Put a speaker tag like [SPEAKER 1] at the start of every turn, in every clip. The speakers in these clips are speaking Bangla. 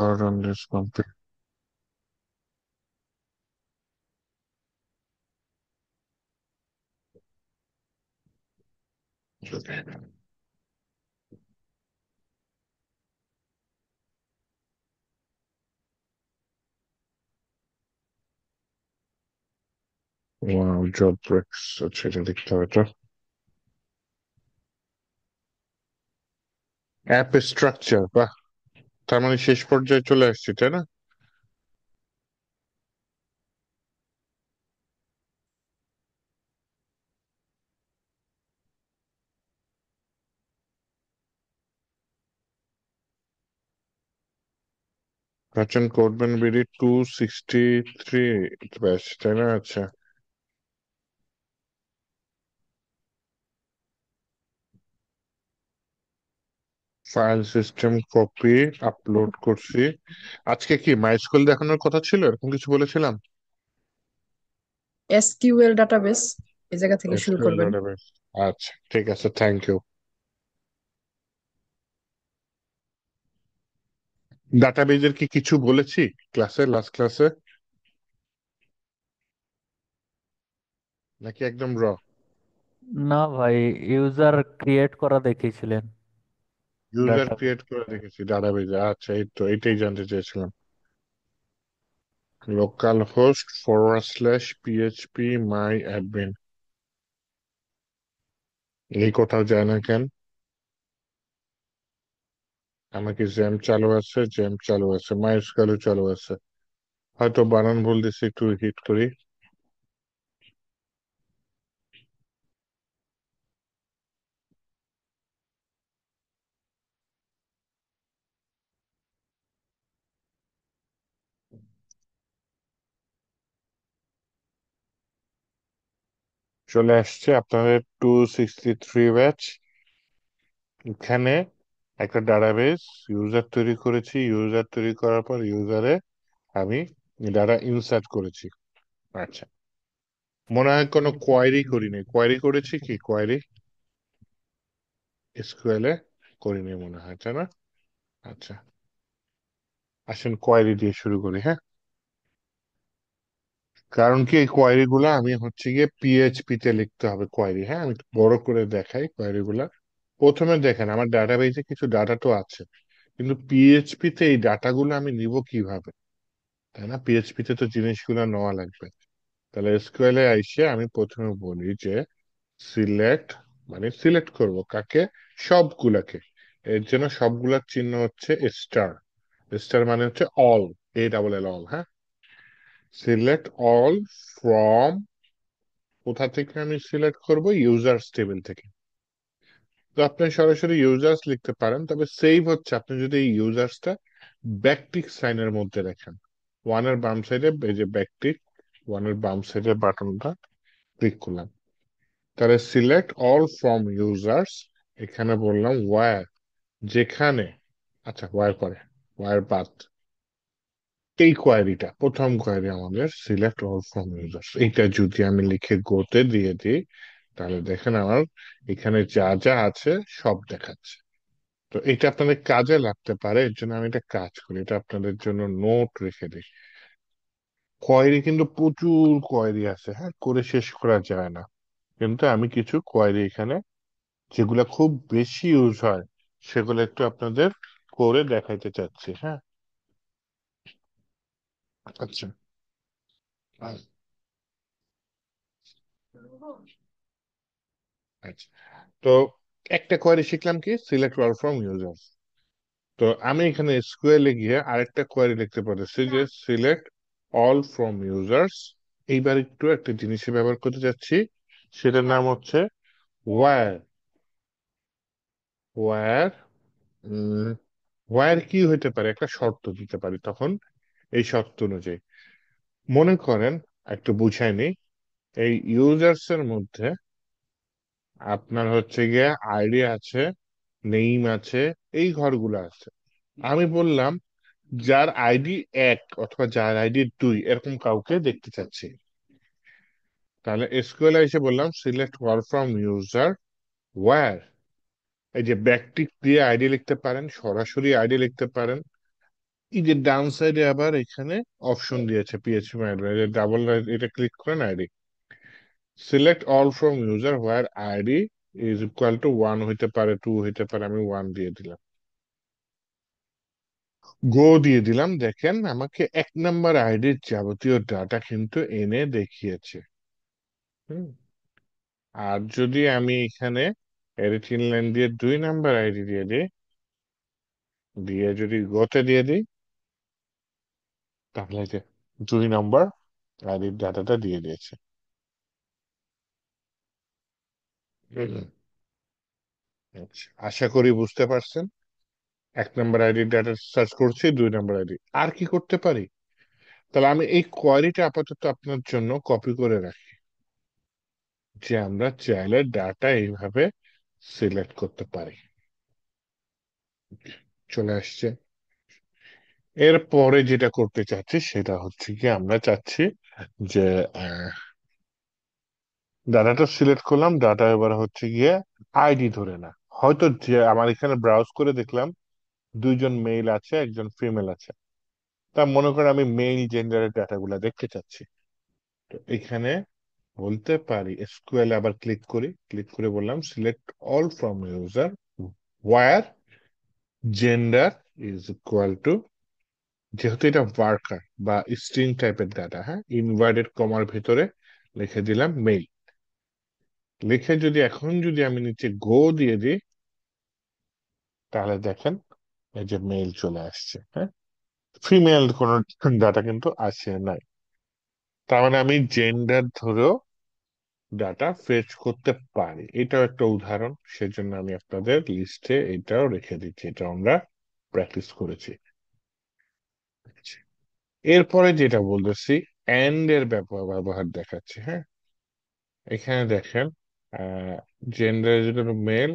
[SPEAKER 1] On this computer. Wow, job breaks আচ্ছা এটা দেখতে হবে তো অ্যাপ স্ট্রাকচার বাহ তার মানে শেষ পর্যায়ে চলে আসছি তাই না? প্রাচীন কোডম্যান বিডি 263 ব্যাচ তাই না? আচ্ছা, ফাইল সিস্টেম কপি আপলোড করছি। আজকে কি মাইস্কুল দেখানোর কথা ছিল, এরকম কিছু বলেছিলাম?
[SPEAKER 2] এসকিউএল ডাটাবেস এই জায়গা থেকে শুরু
[SPEAKER 1] এসকিউএল
[SPEAKER 2] করবেন।
[SPEAKER 1] ডাটাবেস। আচ্ছা ঠিক আছে, থ্যাংক ইউ। ডাটাবেজের কি কিছু বলেছি ক্লাসে, লাস্ট ক্লাসে, নাকি একদম র?
[SPEAKER 3] না ভাই, ইউজার ক্রিয়েট করা দেখিয়েছিলেন
[SPEAKER 1] ইউজার
[SPEAKER 3] ডাটাবেস।
[SPEAKER 1] ক্রিয়েট করে রেখেছি ডাটাবেজে, আচ্ছা এই তো এইটাই জানতে চেয়েছিলাম। লোকাল হোস্ট /php মাই অ্যাডমিন, এই কোথাও যায় না কেন? আমার কি জ্যাম চালু আছে? জ্যাম চালু আছে, মাইস্কুলও চালু আছে। হয়তো বানান ভুল দিছি, একটু হিট করি। চলে আসছে আপনাদের 263 ব্যাচ। এখানে একটা ডাটাবেস ইউজার তৈরি করেছি, ইউজার তৈরি করার পর ইউজারে আমি ডাটা ইনসার্ট করেছি। আচ্ছা, মনে হয় কোনো কোয়ারি করিনি, কোয়ারি করেছি কি? কোয়ারি এসকিউএল এ করিনি মনে হয়, তাই না? আচ্ছা, আসেন কোয়ারি দিয়ে শুরু করি, হ্যাঁ। কারণ কি এই কোয়ারি গুলা আমি হচ্ছে গিয়ে পিএইচপি তে লিখতে হবে কোয়ারি, হ্যাঁ। আমি একটু বড় করে দেখাই কোয়ারি গুলা। প্রথমে দেখেন আমার ডাটাবেজে কিছু ডাটা তো আছে, কিন্তু পিএইচপি তে এই ডাটাগুলো আমি নিব কিভাবে, তাই না? পিএইচপি তে তো জিনিসগুলো নেওয়া লাগবে। তাহলে এসকিউএল এ আইসে আমি প্রথমে বলি যে সিলেক্ট, মানে সিলেক্ট করব কাকে? সবগুলাকে। এর জন্য সবগুলার চিহ্ন হচ্ছে স্টার। স্টার মানে হচ্ছে অল, ALL, হ্যাঁ। সিলেক্ট অল ফ্রম, কোথা থেকে আমি সিলেক্ট করব? ইউজার্স টেবিল থেকে। তো আপনি সরাসরি ইউজার্স লিখতে পারেন, তবে সেভ হচ্ছে আপনি যদি এই ইউজার্সটা ব্যাকটিক সাইনের মধ্যে রাখেন। ওয়ানের বাম সাইডে এই যে ব্যাকটিক, ওয়ানের বাম সাইডে বাটনটা ক্লিক করলাম। তাহলে সিলেক্ট অল ফ্রম ইউজার্স, এখানে বললাম ওয়্যার, যেখানে। আচ্ছা, ওয়্যার পরে, ওয়্যার বাদ। এই কোয়ারিটা প্রথম কোয়ারি আমাদের, সিলেক্ট অল ফ্রম ইউজার্স, এইটা যদি আমি লিখে গোতে দিয়ে দিই, তাহলে দেখেন আমার এখানে যা যা আছে সব দেখাচ্ছে। তো এটা আপনাদের কাজে লাগতে পারে, এর জন্য আমি এটা কাজ করি, এটা আপনাদের জন্য নোট রেখে দিই। কোয়েরি কিন্তু প্রচুর কোয়েরি আছে, হ্যাঁ, করে শেষ করা যায় না। কিন্তু আমি কিছু কোয়েরি এখানে যেগুলা খুব বেশি ইউজ হয় সেগুলো একটু আপনাদের করে দেখাইতে চাচ্ছি, হ্যাঁ। আচ্ছা, আচ্ছা। তো একটা কোয়েরি শিখলাম কি, সিলেক্ট অল ফ্রম ইউজার্স। তো আমি এখানে এসকিউএল এ গিয়ে আরেকটা কোয়েরি লিখতে পারতেছি যে সিলেক্ট অল ফ্রম ইউজার্স। এইবার একটু একটা জিনিসে ব্যবহার করতে যাচ্ছি, সেটার নাম হচ্ছে ওয়্যার। ওয়্যার, ওয়্যার কি হইতে পারে, একটা শর্ত দিতে পারি তখন। এই শর্ত অনুযায়ী মনে করেন, একটু বুঝাই নেই। এই ইউজার্স এর মধ্যে আপনার হচ্ছে গিয়ে আইডি আছে, নেইম আছে, এই ঘরগুলো আছে। আমি বললাম যার আইডি 1 অথবা যার আইডি 2 এরকম কাউকে দেখতে চাচ্ছি। তাহলে এসকিউএল এসে বললাম select all from user where, এই যে ব্যাকটিক দিয়ে আইডি লিখতে পারেন, সরাসরি আইডি লিখতে পারেন, এই যে ডান সাইডে আবার এখানে অপশন দিয়েছে পিএইচপি মাই ডাবল, এটা ক্লিক করেন ID, select all from user where ID is equal two 1 হইতে পারে, 2 হইতে পারে, আমি 1 দিয়ে দিলাম, গো দিয়ে দিলাম। দেখেন আমাকে 1 নাম্বার আইডির যাবতীয় ডাটা কিন্তু এনে দেখিয়েছে। হুম। আর যদি আমি এখানে এডিটিং লাইন দিয়ে 2 নাম্বার আইডি দিয়ে দিই, দিয়ে যদি গোতে দিয়ে দিই, তাহলে যে 2 নাম্বার আইডির ডাটাটা দিয়ে দিয়েছে। হুম। আচ্ছা, আশা করি বুঝতে পারছেন। 1 নাম্বার আইডির ডাটা সার্চ করছি, 2 নাম্বার আইডি। আর কি করতে পারি? তাহলে আমি এই কোয়ারিটা আপাতত আপনার জন্য কপি করে রাখি, যে আমরা চাইলে ডাটা এইভাবে সিলেক্ট করতে পারি। চলে আসছে। এরপরে যেটা করতে চাচ্ছি সেটা হচ্ছে কি, আমরা চাচ্ছি যে ডাটাটা সিলেক্ট করলাম, ডাটা এবার হচ্ছে গিয়ে আইডি ধরে না, হয়তো যে আমার এখানে ব্রাউজ করে দেখলাম 2জন মেল আছে, 1জন ফিমেল আছে, তা মনে করেন আমি মেল জেন্ডারের ডাটাগুলা দেখতে চাচ্ছি। তো এখানে বলতে পারি এসকিউএল আবার ক্লিক করি, ক্লিক করে বললাম select all from user where gender is equal to, যেহেতু এটা ওয়ার্কার বা স্ট্রিং টাইপের ডাটা, হ্যাঁ, ইনভার্টেড কমার ভিতরে লিখে দিলাম মেল। লিখে যদি এখন যদি আমি নিচে গো দিয়ে দিই, তাহলে দেখেন এই যে মেল চলে আসছে, হ্যাঁ, ফিমেল কোনো ডাটা কিন্তু আসে নাই। তার মানে আমি জেন্ডার ধরেও ডাটা ফেচ করতে পারি। এটাও একটা উদাহরণ, সেজন্য আমি আপনাদের লিস্টে এটাও রেখে দিচ্ছি, এটা আমরা প্র্যাকটিস করেছি। এরপরে যেটা বলতেছি, এন্ড এর ব্যবহার দেখাচ্ছে, হ্যাঁ। এখানে দেখেন জেন্ডার যদি মেল,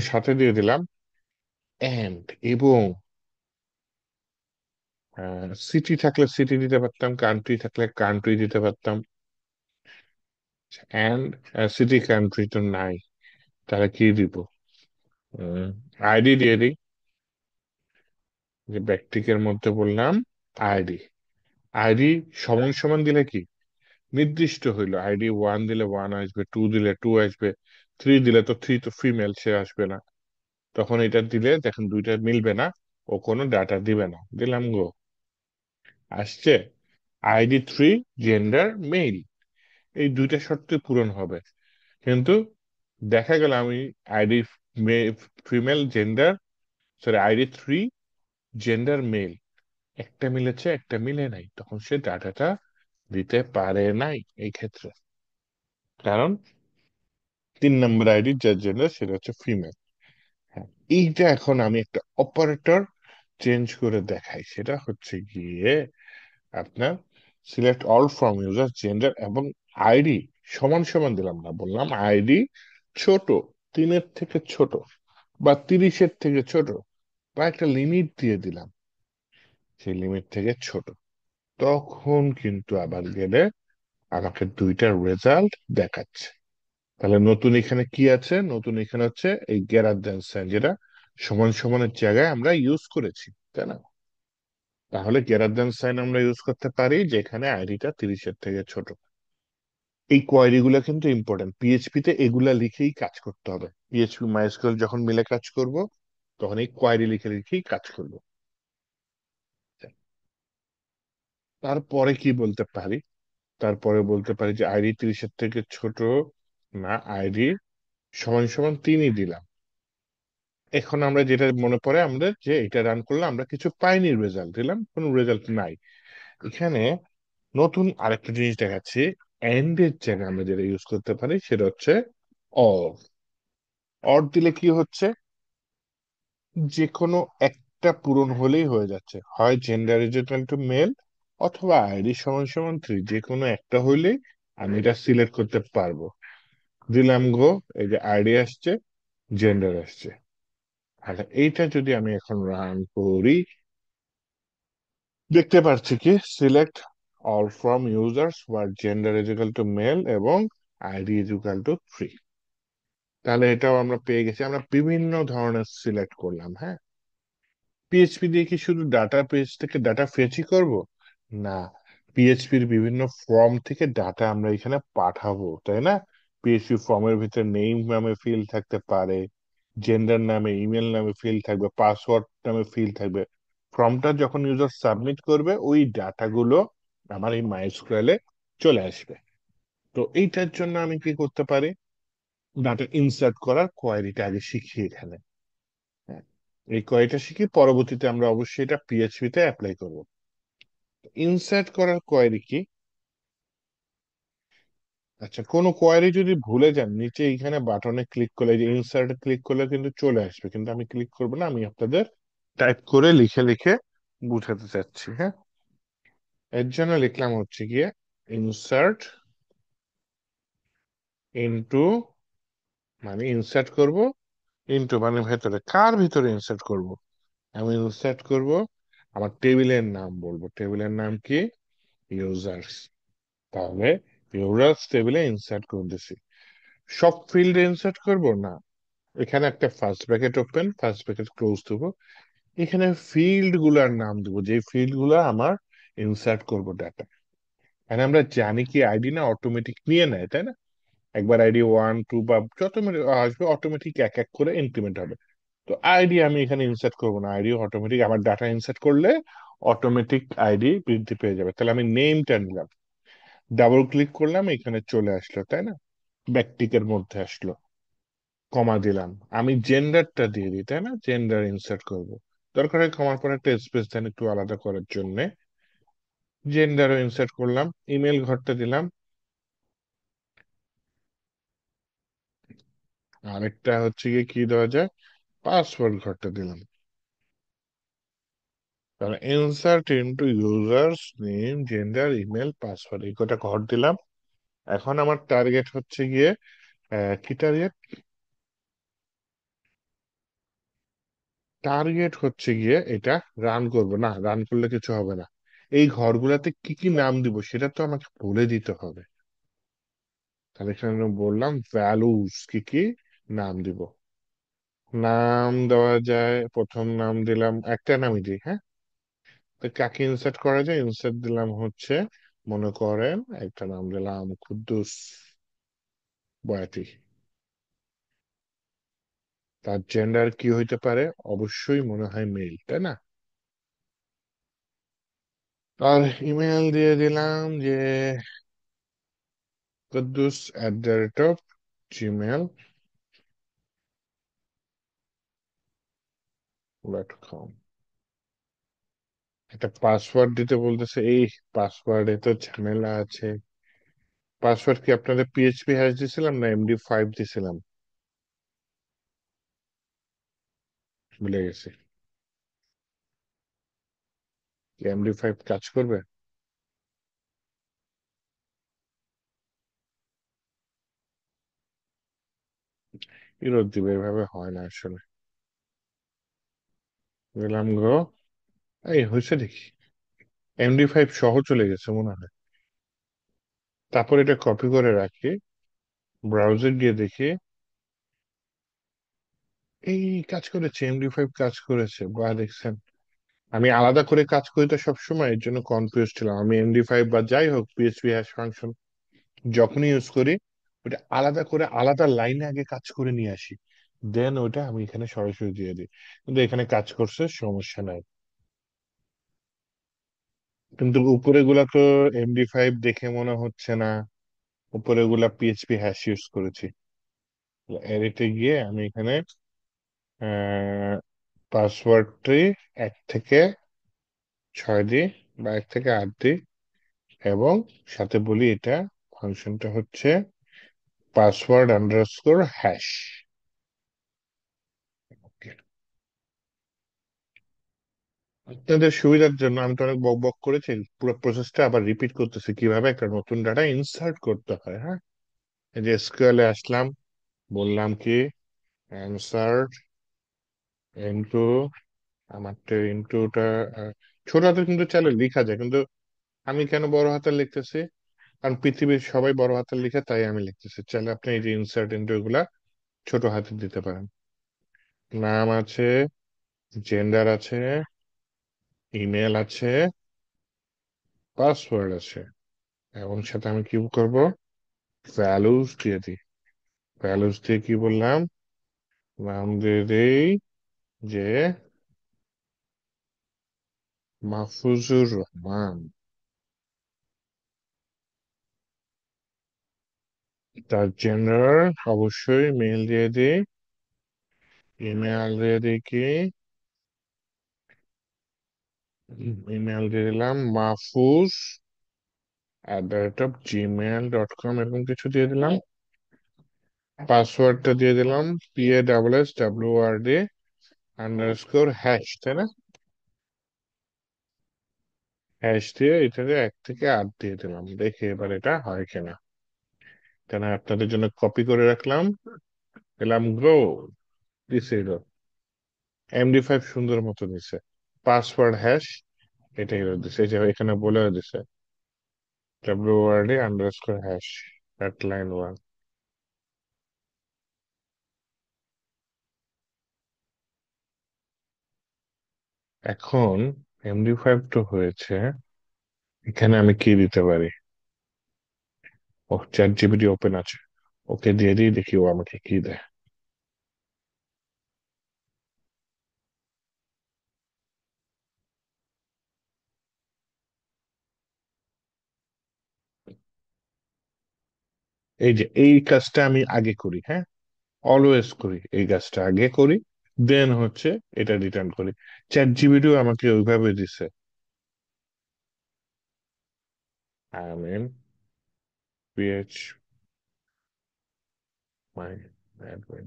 [SPEAKER 1] সাথে দিয়ে দিলাম এন্ড, এবং সিটি থাকলে সিটি দিতে পারতাম, কান্ট্রি থাকলে কান্ট্রি দিতে পারতাম। এন্ড সিটি কান্ট্রি তো নাই, তাহলে কি দিব? আইডি দিয়ে দিই, যে ব্যক্তিকের মধ্যে বললাম আইডি। আইডি সমান সমান দিলে কি নির্দিষ্ট হইলো, আইডি 1 দিলে 1 আসবে, 2 দিলে 2 আসবে, 3 দিলে তো 3 তো ফিমেল, সে আসবে না। তখন এটা দিলে দেখেন দুইটা মিলবে না, ও কোনো ডাটা দিবে না। দিলাম গো, আসছে ID3 জেন্ডার মেল, এই দুইটা শর্ত পূরণ হবে। কিন্তু দেখা গেল আমি ID female gender, sorry ID3 gender mail, একটা মিলেছে একটা মিলে নাই, তখন সে ডাটাটা দিতে পারে নাই এই ক্ষেত্রে। কারণ 3 নাম্বার আইডি যার জেন্ডার সেটা হচ্ছে ফিমেল। হ্যাঁ, এইটা এখন আমি একটা অপারেটর চেঞ্জ করে দেখাই, সেটা হচ্ছে গিয়ে আপনার select all from user gender এবং আইডি সমান সমান দিলাম না, বললাম আইডি ছোট, 3-এর থেকে ছোট বা 30-এর থেকে ছোট, বা একটা লিমিট দিয়ে দিলাম, সেই লিমিট থেকে ছোট। তখন কিন্তু আবার গেলে আমাকে দুইটা রেজাল্ট দেখাচ্ছে। তাহলে নতুন এখানে কি আছে? নতুন এখানে হচ্ছে এই গ্রেটার দ্যান সাইন, যেটা সমান সমানের জায়গায় আমরা ইউজ করেছি, তাই না? তাহলে গ্রেটার দ্যান সাইন আমরা ইউজ করতে পারি যেখানে আইডিটা 30-এর থেকে ছোট। এই কোয়েরি গুলা কিন্তু ইম্পর্টেন্ট, পিএইচপি তে এগুলা লিখেই কাজ করতে হবে। পিএইচপি মাইস্কুয়েল যখন মিলে কাজ করব, তখন এই কোয়েরি লিখে লিখেই কাজ করব। তারপরে কি বলতে পারি? তারপরে বলতে পারি যে আইডি 30-এর থেকে ছোট না, আইডি সমান সমান 3ই দিলাম। এখন আমরা যেটা মনে পড়ে আমাদের, যে এটা রান করলে আমরা কিছু পাইনি, রেজাল্ট দিলাম, কোনো রেজাল্ট নাই। এখানে নতুন আরেকটা জিনিস দেখাচ্ছি, এন্ড এর জায়গায় আমরা যেটা ইউজ করতে পারি সেটা হচ্ছে অর। অর দিলে কি হচ্ছে, যে কোনো একটা পূরণ হলেই হয়ে যাচ্ছে, হয় gender is equal to mail অথবা আইডি সমান সমান 3, যে কোনো একটা হইলেই আমি এটা সিলেক্ট করতে পারবো। দিলাম গো, এই যে আইডি আসছে, জেন্ডার আসছে। তাহলে এইটা যদি আমি এখন রান করি, দেখতে পাচ্ছি কি select all from users where gender is equal to male এবং আইডি ইজ ইকুয়াল টু 3। তাহলে এটাও আমরা পেয়ে গেছি, আমরা বিভিন্ন ধরনের সিলেক্ট করলাম, হ্যাঁ। পিএইচপি দিয়ে কি শুধু ডাটা পেজ থেকে ডাটা ফেচই করব? না, পিএইচপির বিভিন্ন ফর্ম থেকে ডাটা আমরা এখানে পাঠাবো, তাই না? পিএইচপি ফর্মের ভিতরে নেম নামে ফিল্ড থাকতে পারে, জেন্ডার নামে, ইমেল নামে ফিল্ড থাকবে, পাসওয়ার্ড নামে ফিল্ড থাকবে। ফর্মটা যখন ইউজার সাবমিট করবে ওই ডাটাগুলো আমার এই মাইস্কুয়েলে চলে আসবে। তো এইটার জন্য আমি কি করতে পারি? ডাটা ইনসার্ট করার কোয়ারিটা আগে শিখি এখানে। হ্যাঁ, এই কোয়ারিটা শিখি, পরবর্তীতে আমরা অবশ্যই এটা পিএইচপি তে অ্যাপ্লাই করব। ইনসার্ট করার কোয়ারি কি? আচ্ছা, কোনো কোয়ারি যদি ভুলে যান, নিচে এইখানে বাটনে ক্লিক করলে, যে ইনসার্ট ক্লিক করলে কিন্তু চলে আসবে, কিন্তু আমি ক্লিক করবো না, আমি আপনাদের টাইপ করে লিখে লিখে বুঝাতে চাচ্ছি। হ্যাঁ, এর জন্য লিখলাম হচ্ছে গিয়ে ইনসার্ট ইনটু, মানে ইনসার্ট করব, ইনটু মানে ভেতরে, কার ভিতরে ইনসার্ট করব? আমি ইনসার্ট করব, আমার টেবিলের নাম বলবো, টেবিলের নাম কি? ইউজার্স। তাহলে ইউজার্স টেবিলে ইনসার্ট করে দিছি। সব ফিল্ডে ইনসার্ট করব না, এখানে একটা first bracket open, first bracket close দেবো। এখানে ফিল্ড গুলার নাম দেবো, যে ফিল্ড গুলা আমার ইনসার্ট করব ডাটা। আর আমরা জানি কি আইডি না অটোমেটিক নিয়ে নেয়, তাই না? একবার আইডি 1 2 বা যত আসবে অটোমেটিক এক এক করে ইনক্রিমেন্ট হবে। তো আইডি আমি এখানে ইনসার্ট করবো না, আইডি অটোমেটিক, আমার ডাটা ইনসার্ট করলে অটোমেটিক আইডি বৃদ্ধি পেয়ে যাবে। তাহলে আমি নেমটা নিলাম, ডাবল ক্লিক করলাম, এখানে চলে আসলো, তাই না? ব্যাকটিকের মধ্যে আসলো, কমা দিলাম, আমি জেন্ডারটা দিয়ে দিই, তাই না? জেন্ডার ইনসার্ট করব, দরকার হয় কমার পর একটা স্পেস দেন একটু আলাদা করার জন্য। জেন্ডারও ইনসার্ট করলাম, ইমেল ঘরটা দিলাম, আরেকটা হচ্ছে গিয়ে কি দেওয়া যায়, পাসওয়ার্ড ঘরটা দিলাম। তাহলে insert into users name gender email password, এই কটা ঘর দিলাম। এখন আমার টার্গেট হচ্ছে গিয়ে কি টার্গেট? টার্গেট হচ্ছে গিয়ে এটা রান করব না, রান করলে কিছু হবে না। এই ঘরগুলাতে কি কি নাম দিব সেটা তো আমাকে বলে দিতে হবে। তাহলে এখানে বললাম ভ্যালুস, কি কি নাম দিব। নাম দেওয়া যায়, প্রথম নাম দিলাম, একটা নামই দিই, হ্যাঁ। তো কাকে ইনসার্ট করা যায়? ইনসার্ট দিলাম হচ্ছে, মনে করেন একটা নাম দিলাম কুদ্দুস বয়াতি। তার জেন্ডার কি হইতে পারে? অবশ্যই মনে হয় মেল, তাই না? আর ইমেল দিয়ে দিলাম যে kuddus@gmail.com। একটা পাসওয়ার্ড দিতে বলতেছে, এই পাসওয়ার্ডে তো ঝামেলা আছে। পাসওয়ার্ড কি আপনাদের পিএইচপি হ্যাশ দিছিলাম না এমডি5 দিছিলাম? ভুলে গেছি। এমডি5 কাজ করবে? ফেরত দিবে, এভাবে হয় না আসলে। গেলাম গো, এই হয়েছে দেখি, এমডি5 সহ চলে গেছে মনে হয়। তারপর এটা কপি করে রাখি, ব্রাউজার গিয়ে দেখি, এই কাজ করেছে, এমডি5 কাজ করেছে, বা দেখছেন। আমি আলাদা করে কাজ করি তো সবসময়, এর জন্য কনফিউজ ছিলাম। আমি এমডি5 বা যাই হোক পিএইচপি হ্যাশ ফাংশন যখনই ইউজ করি, ওটা আলাদা করে আলাদা লাইনে আগে কাজ করে নিয়ে আসি, দেন ওটা আমি এখানে সরাসরি দিয়ে দিই। কিন্তু এখানে কাজ করছে, সমস্যা নাই। কিন্তু উপরে গুলা তো এমডি5 দেখে মনে হচ্ছে না, উপরে গুলা পিএইচপি হ্যাশ ইউজ করেছি। এডিটে গিয়ে আমি এখানে পাসওয়ার্ডটি 1 থেকে 6 দিই, বা 1 থেকে 8 দিই, এবং সাথে বলি এটা ফাংশনটা হচ্ছে পাসওয়ার্ড_হ্যাশ। আপনাদের সুবিধার জন্য আমি তো অনেক বক বক করেছি, পুরো প্রসেসটা আবার রিপিট করতেছি কিভাবে একটা নতুন ডাটা ইনসার্ট করতে হয়। হ্যাঁ, এই যে এসকিউএল এ আসলাম, বললাম কি ইনসার্ট ইনটু, আমার তো ইনটুটা ছোট হাতের কিন্তু চাইলে লেখা যায়, কিন্তু আমি কেন বড় হাতের লিখতেছি? কারণ পৃথিবীর সবাই বড় হাতের লিখে, তাই আমি লিখতেছি। চাইলে আপনি এই যে ইনসার্ট ইনটু এগুলা ছোট হাতের দিতে পারেন। নাম আছে জেন্ডার আছে, ইমেল আছে, পাসওয়ার্ড আছে, এবং সাথে আমি কি করব, ভ্যালুস দিয়ে দিই। ভ্যালুস দিয়ে কি বললাম, নাম দিয়ে দেই যে মাহফুজুর রহমান। তার জেন্ডার অবশ্যই মেল দিয়ে দিই। ইমেল দিয়ে দিই কি, ইমেল দিয়ে দিলাম মাহফুজ @gmail.com, এরকম কিছু দিয়ে দিলাম। পাসওয়ার্ডটা দিয়ে দিলাম PASSWRD _ তাই না? হ্যাশ দিয়ে এটাকে 1 থেকে 8 দিয়ে দিলাম, দেখি এবার এটা হয় কিনা। কেন আপনাদের জন্য কপি করে রাখলাম, দিলাম গো, দিছে এলো। MD5 সুন্দর মতো দিছে। পাসওয়ার্ড হ্যাশ এটাই দিছে, এই যে এখানে বলে দিছে WRD_hash @line 1। এখন MD5 তো হয়েছে, এখানে আমি কি দিতে পারি? ও, ChatGPT ওপেন আছে, ওকে দিয়ে দিই, দেখি ও আমাকে কি দেয়। এই যে এই কাজটা আমি আগে করি, হ্যাঁ, অলওয়েজ করি, এই কাজটা আগে করি, দেন হচ্ছে এটা রিটার্ন করি। ChatGPT আমাকে ওইভাবে দিছে। I mean PH my admin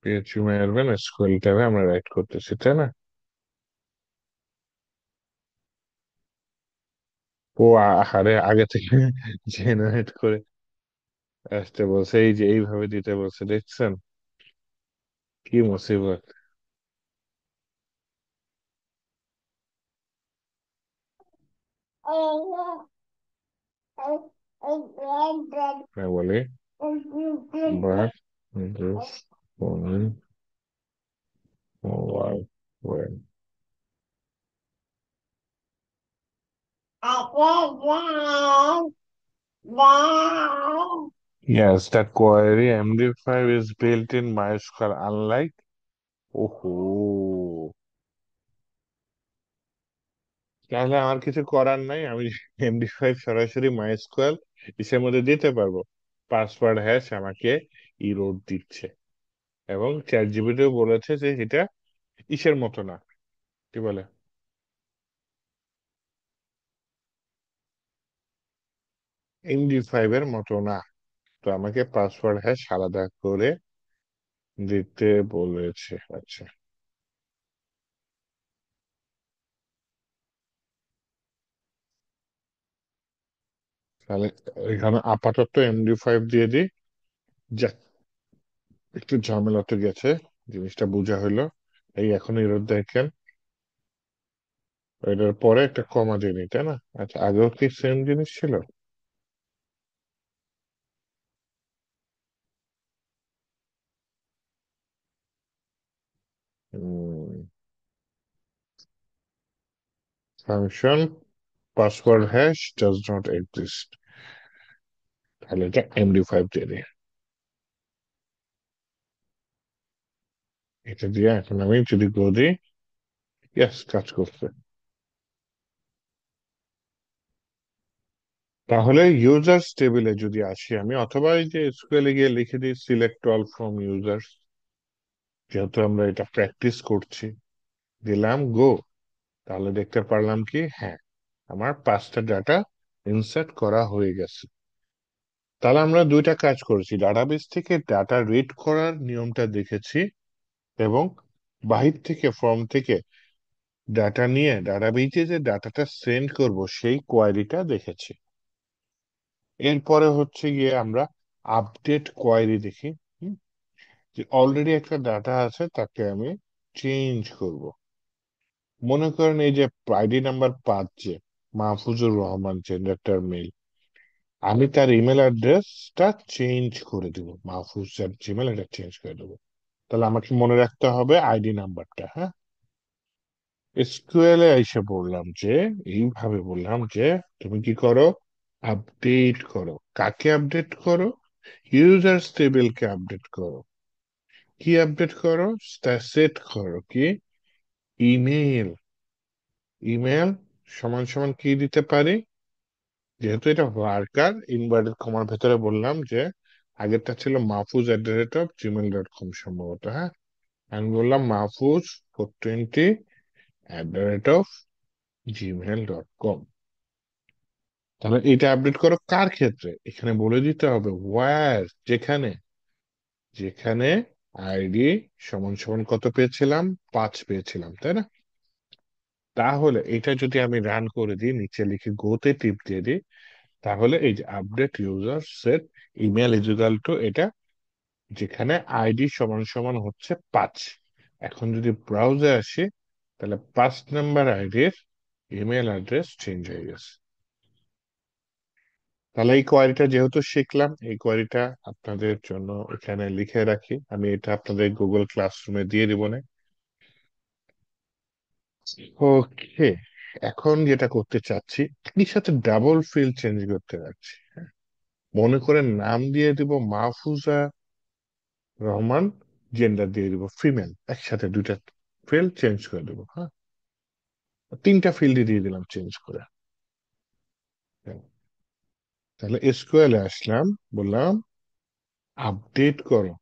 [SPEAKER 1] PHP my admin SQL ট্যাবে আমরা রাইট করতেছি, তাই না? ও আহারে, আগে থেকে জেনারেট করে আসতে বলছে, এই যে এইভাবে দিতে বলছে, দেখছেন কি মুসিবত। আমি বলি but this phone mobile when, yes, that query MD5 is built in MySQL unlike, ওহো, তাহলে আমার কিছু করার নাই, আমি MD5 সরাসরি MySQL ইসের মধ্যে দিতে পারবো। পাসওয়ার্ড হ্যাশ আমাকে ইরোড দিচ্ছে, এবং চ্যাট জিপিটিও বলেছে যে এটা ইসের মতো না, কি বলে, MD5 এর মতো না। তো আমাকে পাসওয়ার্ড হ্যাশ আলাদা করে দিতে বলেছে। আচ্ছা, তাহলে এখানে আপাতত MD5 দিয়ে দিই। যাক, একটু ঝামেলা তো গেছে, জিনিসটা বোঝা হলো। এই এখন এরর দেখেন, এটার পরে একটা কমা দিয়ে নিই, তাই না? আচ্ছা, আগেও কি সেম জিনিস ছিল? Function password hash does not exist, তাহলে এটা MD5 দিয়ে দিই। এটা দিয়ে এখন আমি যদি গো দিই, ইয়াস, কাজ করছে। তাহলে ইউজার্স টেবিলে যদি আসি আমি, অথবা এই যে এসকিউএল গিয়ে লিখে দিই সিলেক্ট অল ফ্রম ইউজার্স, যেহেতু আমরা এটা প্র্যাকটিস করছি, দিলাম গো, তাহলে দেখতে পারলাম কি, হ্যাঁ, আমার 5টা ডাটা ইনসার্ট করা হয়ে গেছে। তাহলে আমরা দুইটা কাজ করেছি, ডাটাবেস থেকে ডাটা রিড করার নিয়মটা দেখেছি, এবং বাহির থেকে ফর্ম থেকে ডাটা নিয়ে ডাটাবেসে যে ডাটাটা সেন্ড করব সেই কোয়ারিটা দেখেছি। এরপরে হচ্ছে গিয়ে আমরা আপডেট কোয়ারি দেখি। হুম, যে অলরেডি একটা ডাটা আছে তাকে আমি চেঞ্জ করব। মনে করেন এই যে আইডি নাম্বার 5, যে মাহফুজুর রহমান, জেন্ডারটার মেল, আমি তার ইমেল অ্যাড্রেসটা চেঞ্জ করে দিব, মাহফুজ@gmail, এটা চেঞ্জ করে দেবো। তাহলে আমাকে মনে রাখতে হবে আইডি নাম্বারটা, হ্যাঁ। এসকিউএল এ এসে বললাম যে, এইভাবে বললাম যে তুমি কি করো, আপডেট করো। কাকে আপডেট করো? ইউজার টেবিলকে আপডেট করো। কি আপডেট করো? সেট করো কি, ইমেল। ইমেল সমান সমান কি দিতে পারি, যেহেতু এটা ওয়ার্কার, ইনভার্টেড কমার ভেতরে বললাম যে আগেরটা ছিল mahfuz@gmail.com সম্ভবত, হ্যাঁ। আমি বললাম mahfuz420@gmail.com। তাহলে এটা আপডেট করো কার ক্ষেত্রে, এখানে বলে দিতে হবে ওয়্যার, যেখানে, যেখানে আইডি সমান সমান কত পেয়েছিলাম, 5 পেয়েছিলাম, তাই না? তাহলে এটা যদি আমি রান করে দিই, নিচে লিখে গোতে টিপ দিয়ে দিই, তাহলে এই যে update user set email is to এটা, যেখানে আইডি সমান সমান হচ্ছে 5। এখন যদি ব্রাউজারে আসি, তাহলে 5 নাম্বার আইডির ইমেল অ্যাড্রেস চেঞ্জ হয়ে গেছে। তাহলে এই কোয়ারিটা যেহেতু শিখলাম, এই কোয়ারিটা আপনাদের জন্য এখানে লিখে রাখি, আমি এটা আপনাদের গুগল ক্লাসরুমে দিয়ে দিব না। ওকে, এখন যেটা করতে চাচ্ছি, এর সাথে ডাবল ফিল্ড চেঞ্জ করতে যাচ্ছি। মনে করেন নাম দিয়ে দিব মাহফুজা রহমান, জেন্ডার দিয়ে দিব ফিমেল, একসাথে দুইটা ফিল্ড চেঞ্জ করে দেবো, হ্যাঁ। 3টা ফিল্ডই দিয়ে দিলাম চেঞ্জ করে। তাহলে এসকিউএল এ আসলাম, বললাম আপডেট করো।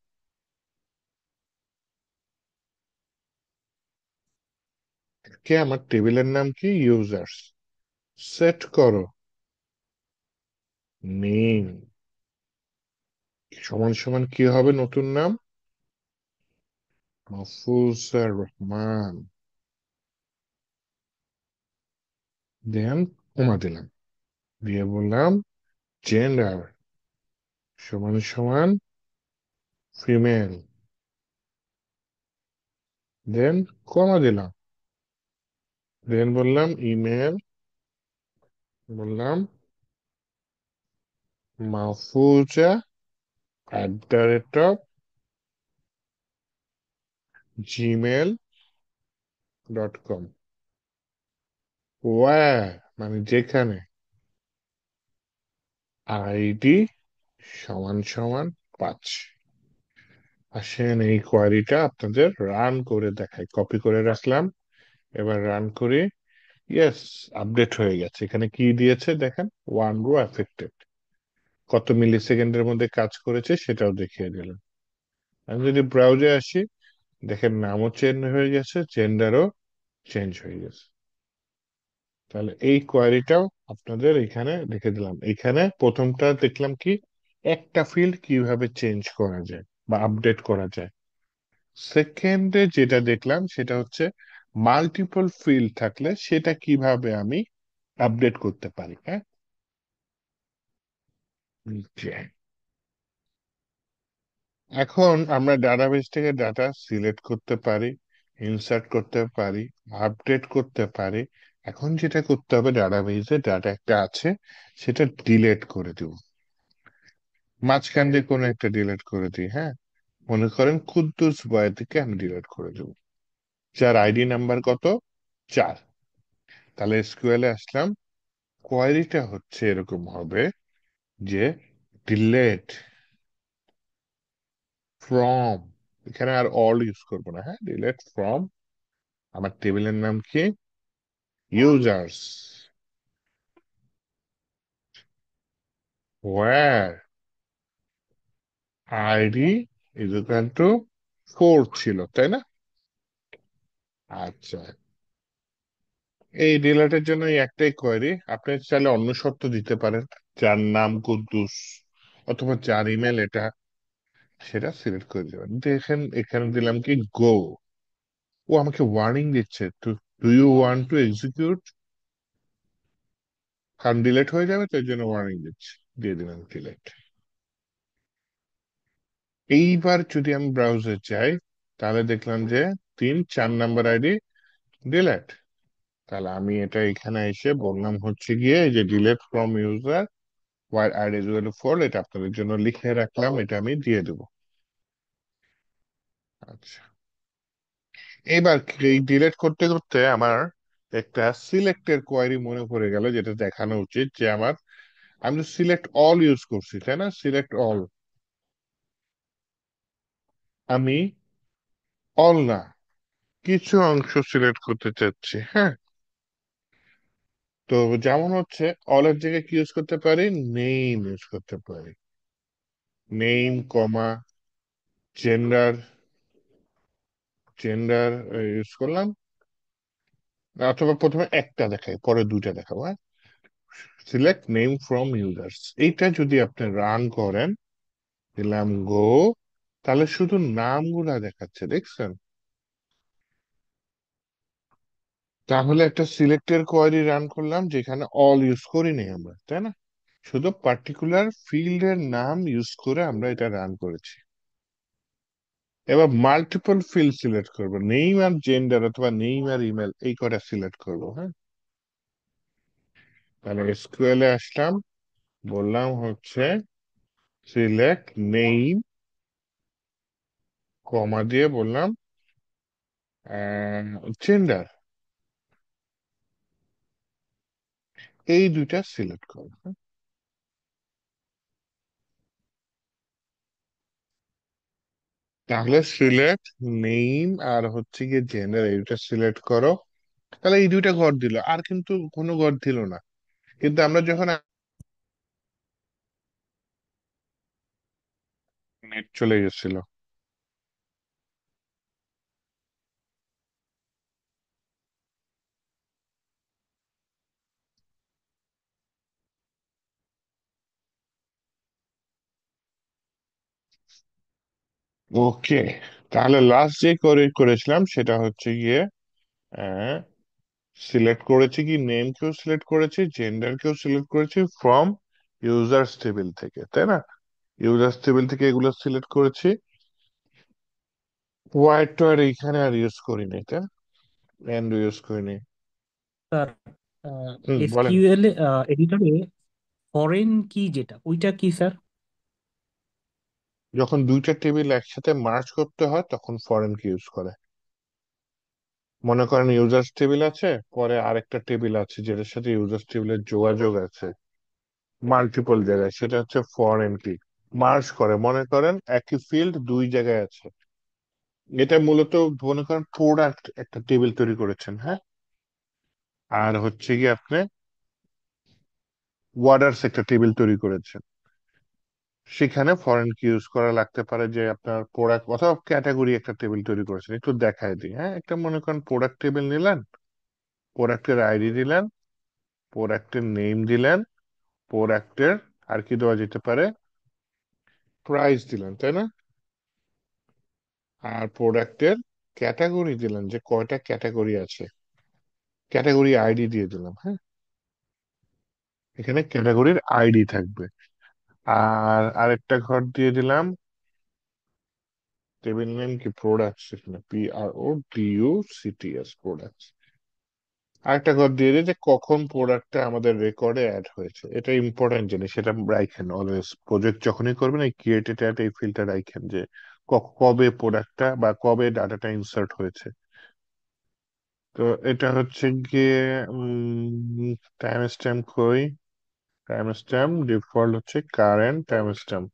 [SPEAKER 1] কে, আমার টেবিলের নাম কি, ইউজার্স। সেট করো নেম, সমান সমান কি হবে নতুন নাম, মাহফুজা রহমান। দেন কমা দিলাম, দিয়ে বললাম জেন্ডার সমান সমান ফিমেল। দেন কমা দিলাম, দেন বললাম ইমেল, বললাম mahfuja@gmail.com। ওয়ার মানে যেখানে আইডি সমান সমান 5। আসেন এই কোয়ারিটা আপনাদের রান করে দেখাই, কপি করে রাখলাম, এবার রান করি। ইয়েস, আপডেট হয়ে গেছে। এখানে কি দিয়েছে দেখেন, 1 রো এফেক্টেড, কত মিলি সেকেন্ডের মধ্যে কাজ করেছে সেটাও দেখিয়ে দিলাম। আমি যদি ব্রাউজে আসি, দেখেন নামও চেঞ্জ হয়ে গেছে, জেন্ডারও চেঞ্জ হয়ে গেছে। তাহলে এই কোয়ারিটাও আপনাদের এখানে লিখে দিলাম। এখানে প্রথমটা দেখলাম কি, একটা ফিল্ড কিভাবে চেঞ্জ করা যায় বা আপডেট করা যায়। সেকেন্ডে যেটা দেখলাম সেটা হচ্ছে মাল্টিপল ফিল্ড থাকলে সেটা কিভাবে আমি আপডেট করতে পারি, হ্যাঁ। যে এখন আমরা ডাটাবেস থেকে ডাটা সিলেক্ট করতে পারি, ইনসার্ট করতে পারি, আপডেট করতে পারি। এখন যেটা করতে হবে, ডাটাবেসে ডাটা একটা আছে, সেটা ডিলেট করে দিব। মাঝখান দিয়ে কোনো একটা ডিলিট করে দিই, হ্যাঁ। মনে করেন কুদ্দুস বয়াতিকে আমি ডিলিট করে দেবো, যার আইডি নাম্বার কত, 4। তাহলে এসকিউএল এ আসলাম, কোয়ারিটা হচ্ছে এরকম হবে যে ডিলেট ফ্রম, এখানে আর অল ইউজ করবো না, হ্যাঁ, ডিলেট ফ্রম, আমার টেবিলের নাম কি, users, where ID is equal to 4 ছিল, তাই না? আচ্ছা, এই ডিলেটের জন্য এই একটাই কোয়েরি, আপনি চাইলে অন্য শর্ত দিতে পারেন, যার নাম কুদ্দুস অথবা যার ইমেল এটা, সেটা সিলেক্ট করে দেবেন। দেখেন এখানে দিলাম কি গো, ও আমাকে ওয়ার্নিং দিচ্ছে, to do you want to execute, কারণ ডিলেট হয়ে যাবে, তাই জন্য ওয়ার্নিং দিচ্ছে, দিয়ে দিলাম ডিলেট। এইবার যদি আমি ব্রাউজার যাই, তাহলে দেখলাম যে 3 4 নাম্বার আইডি ডিলেট। তাহলে আমি এটা এখানে এসে বললাম হচ্ছে গিয়ে এই যে delete from user while ID is equal to fall, এটা আপনাদের জন্য লিখে রাখলাম, এটা আমি দিয়ে দেবো। আচ্ছা, এবার এই ডিলেট করতে করতে আমার একটা সিলেক্টের কোয়ারি মনে পড়ে গেল, যেটা দেখানো উচিত যে আমার, আমি তো সিলেক্ট অল ইউজ করছি তাই না, সিলেক্ট অল, আমি অল না, কিছু অংশ সিলেক্ট করতে চাচ্ছি। হ্যাঁ, তো যেমন হচ্ছে অলের জায়গায় কি ইউজ করতে পারি, নেম ইউজ করতে পারি, নেম কমা জেন্ডার, জেন্ডার ইউজ করলাম, অথবা প্রথমে একটা দেখাই পরে দুইটা দেখাবো। হ্যাঁ, সিলেক্ট নেম ফ্রম ইউজার্স, এইটা যদি আপনি রান করেন, দিলাম গো, তাহলে শুধু নামগুলা দেখাচ্ছে, দেখছেন? তাহলে একটা সিলেক্টের কোয়ারি রান করলাম যেখানে অল ইউজ করিনি আমরা, তাই না? শুধু পার্টিকুলার ফিল্ডের নাম ইউজ করে আমরা এটা রান করেছি। এবার মাল্টিপল ফিল্ড সিলেক্ট করব, নেম আর জেন্ডার অথবা নেম আর ইমেল, এই কটা সিলেক্ট করব। হ্যাঁ, তাহলে এসকিউএল এ আসলাম, বললাম হচ্ছে সিলেক্ট নেম, কমা দিয়ে বললাম জেন্ডার, এই দুইটা সিলেক্ট করব। তাহলে সিলেক্ট নেম আর হচ্ছে গিয়ে জেন্ডার, এই দুইটা সিলেক্ট করো। তাহলে এই দুইটা ঘর দিল, আর কিন্তু কোনো ঘর দিল না। কিন্তু আমরা যখন নেট চলে গেছিল। ওকে, তাহলে লাস্ট যে করেছিলাম সেটা হচ্ছে গিয়ে সিলেক্ট করেছি কি, নেম কেও সিলেক্ট করেছি, জেন্ডার কেও সিলেক্ট করেছি ফ্রম ইউজার্স টেবিল থেকে, তাই না? ইউজার্স টেবিল থেকে এগুলো সিলেক্ট করেছি। হোয়াইট তো আর এইখানে আর ইউজ করিনি, তাই না? এন্ড ইউজ করিনি।
[SPEAKER 4] স্যার,
[SPEAKER 1] বলেন।
[SPEAKER 4] এসকিউএল এডিটরে ফরেন কি যেটা ওইটা কি স্যার?
[SPEAKER 1] যখন দুইটা টেবিল একসাথে মার্জ করতে হয় তখন ফরেন কি ইউজ করে। মনে করেন ইউজার্স টেবিল আছে, পরে আরেকটা টেবিল আছে যেটার সাথে ইউজার্স টেবিলের যোগাযোগ আছে মাল্টিপল জায়গায়, সেটা হচ্ছে ফরেন কি। মার্জ করে, মনে করেন একই ফিল্ড দুই জায়গায় আছে, এটা মূলত মনে করেন প্রোডাক্ট একটা টেবিল তৈরি করেছেন, হ্যাঁ, আর হচ্ছে কি আপনি ওয়ার্ডার্স একটা টেবিল তৈরি করেছেন, সেখানে ফরেন কি ইউজ করা লাগতে পারে যে আপনার প্রোডাক্ট অথবা ক্যাটাগরি একটা টেবিল তৈরি করেছেন, একটু দেখায় দিই। হ্যাঁ, একটা মনে করেন প্রোডাক্ট টেবিল নিলেন, প্রোডাক্টের আইডি দিলেন, প্রোডাক্টের নেম দিলেন, প্রোডাক্টের আর কি দেওয়া যেতে পারে, প্রাইস দিলেন, তাই না? আর প্রোডাক্টের ক্যাটাগরি দিলেন, যে কয়টা ক্যাটাগরি আছে, ক্যাটাগরি আইডি দিয়ে দিলাম। হ্যাঁ, এখানে ক্যাটাগরির আইডি থাকবে। আর আরেকটা ঘর দিয়ে দিলাম, টেবিল নেম কি প্রোডাক্টস, এখানে PRODUCTS প্রোডাক্টস। আরেকটা ঘর দিয়ে দিই যে কখন প্রোডাক্টটা আমাদের রেকর্ডে অ্যাড হয়েছে, এটা ইম্পর্টেন্ট জিনিস, সেটা রাইখেন অলওয়েজ, প্রজেক্ট যখনই করবেন এই ক্রিয়েটেড অ্যাড এই ফিল্ডটা রাইখেন যে কবে প্রোডাক্টটা বা কবে ডাটাটা ইনসার্ট হয়েছে। তো এটা হচ্ছে গিয়ে টাইম স্ট্যাম্প কই, টাইম স্ট্যাম্প ডিফল্ট হচ্ছে কারেন্ট টাইম স্ট্যাম্প,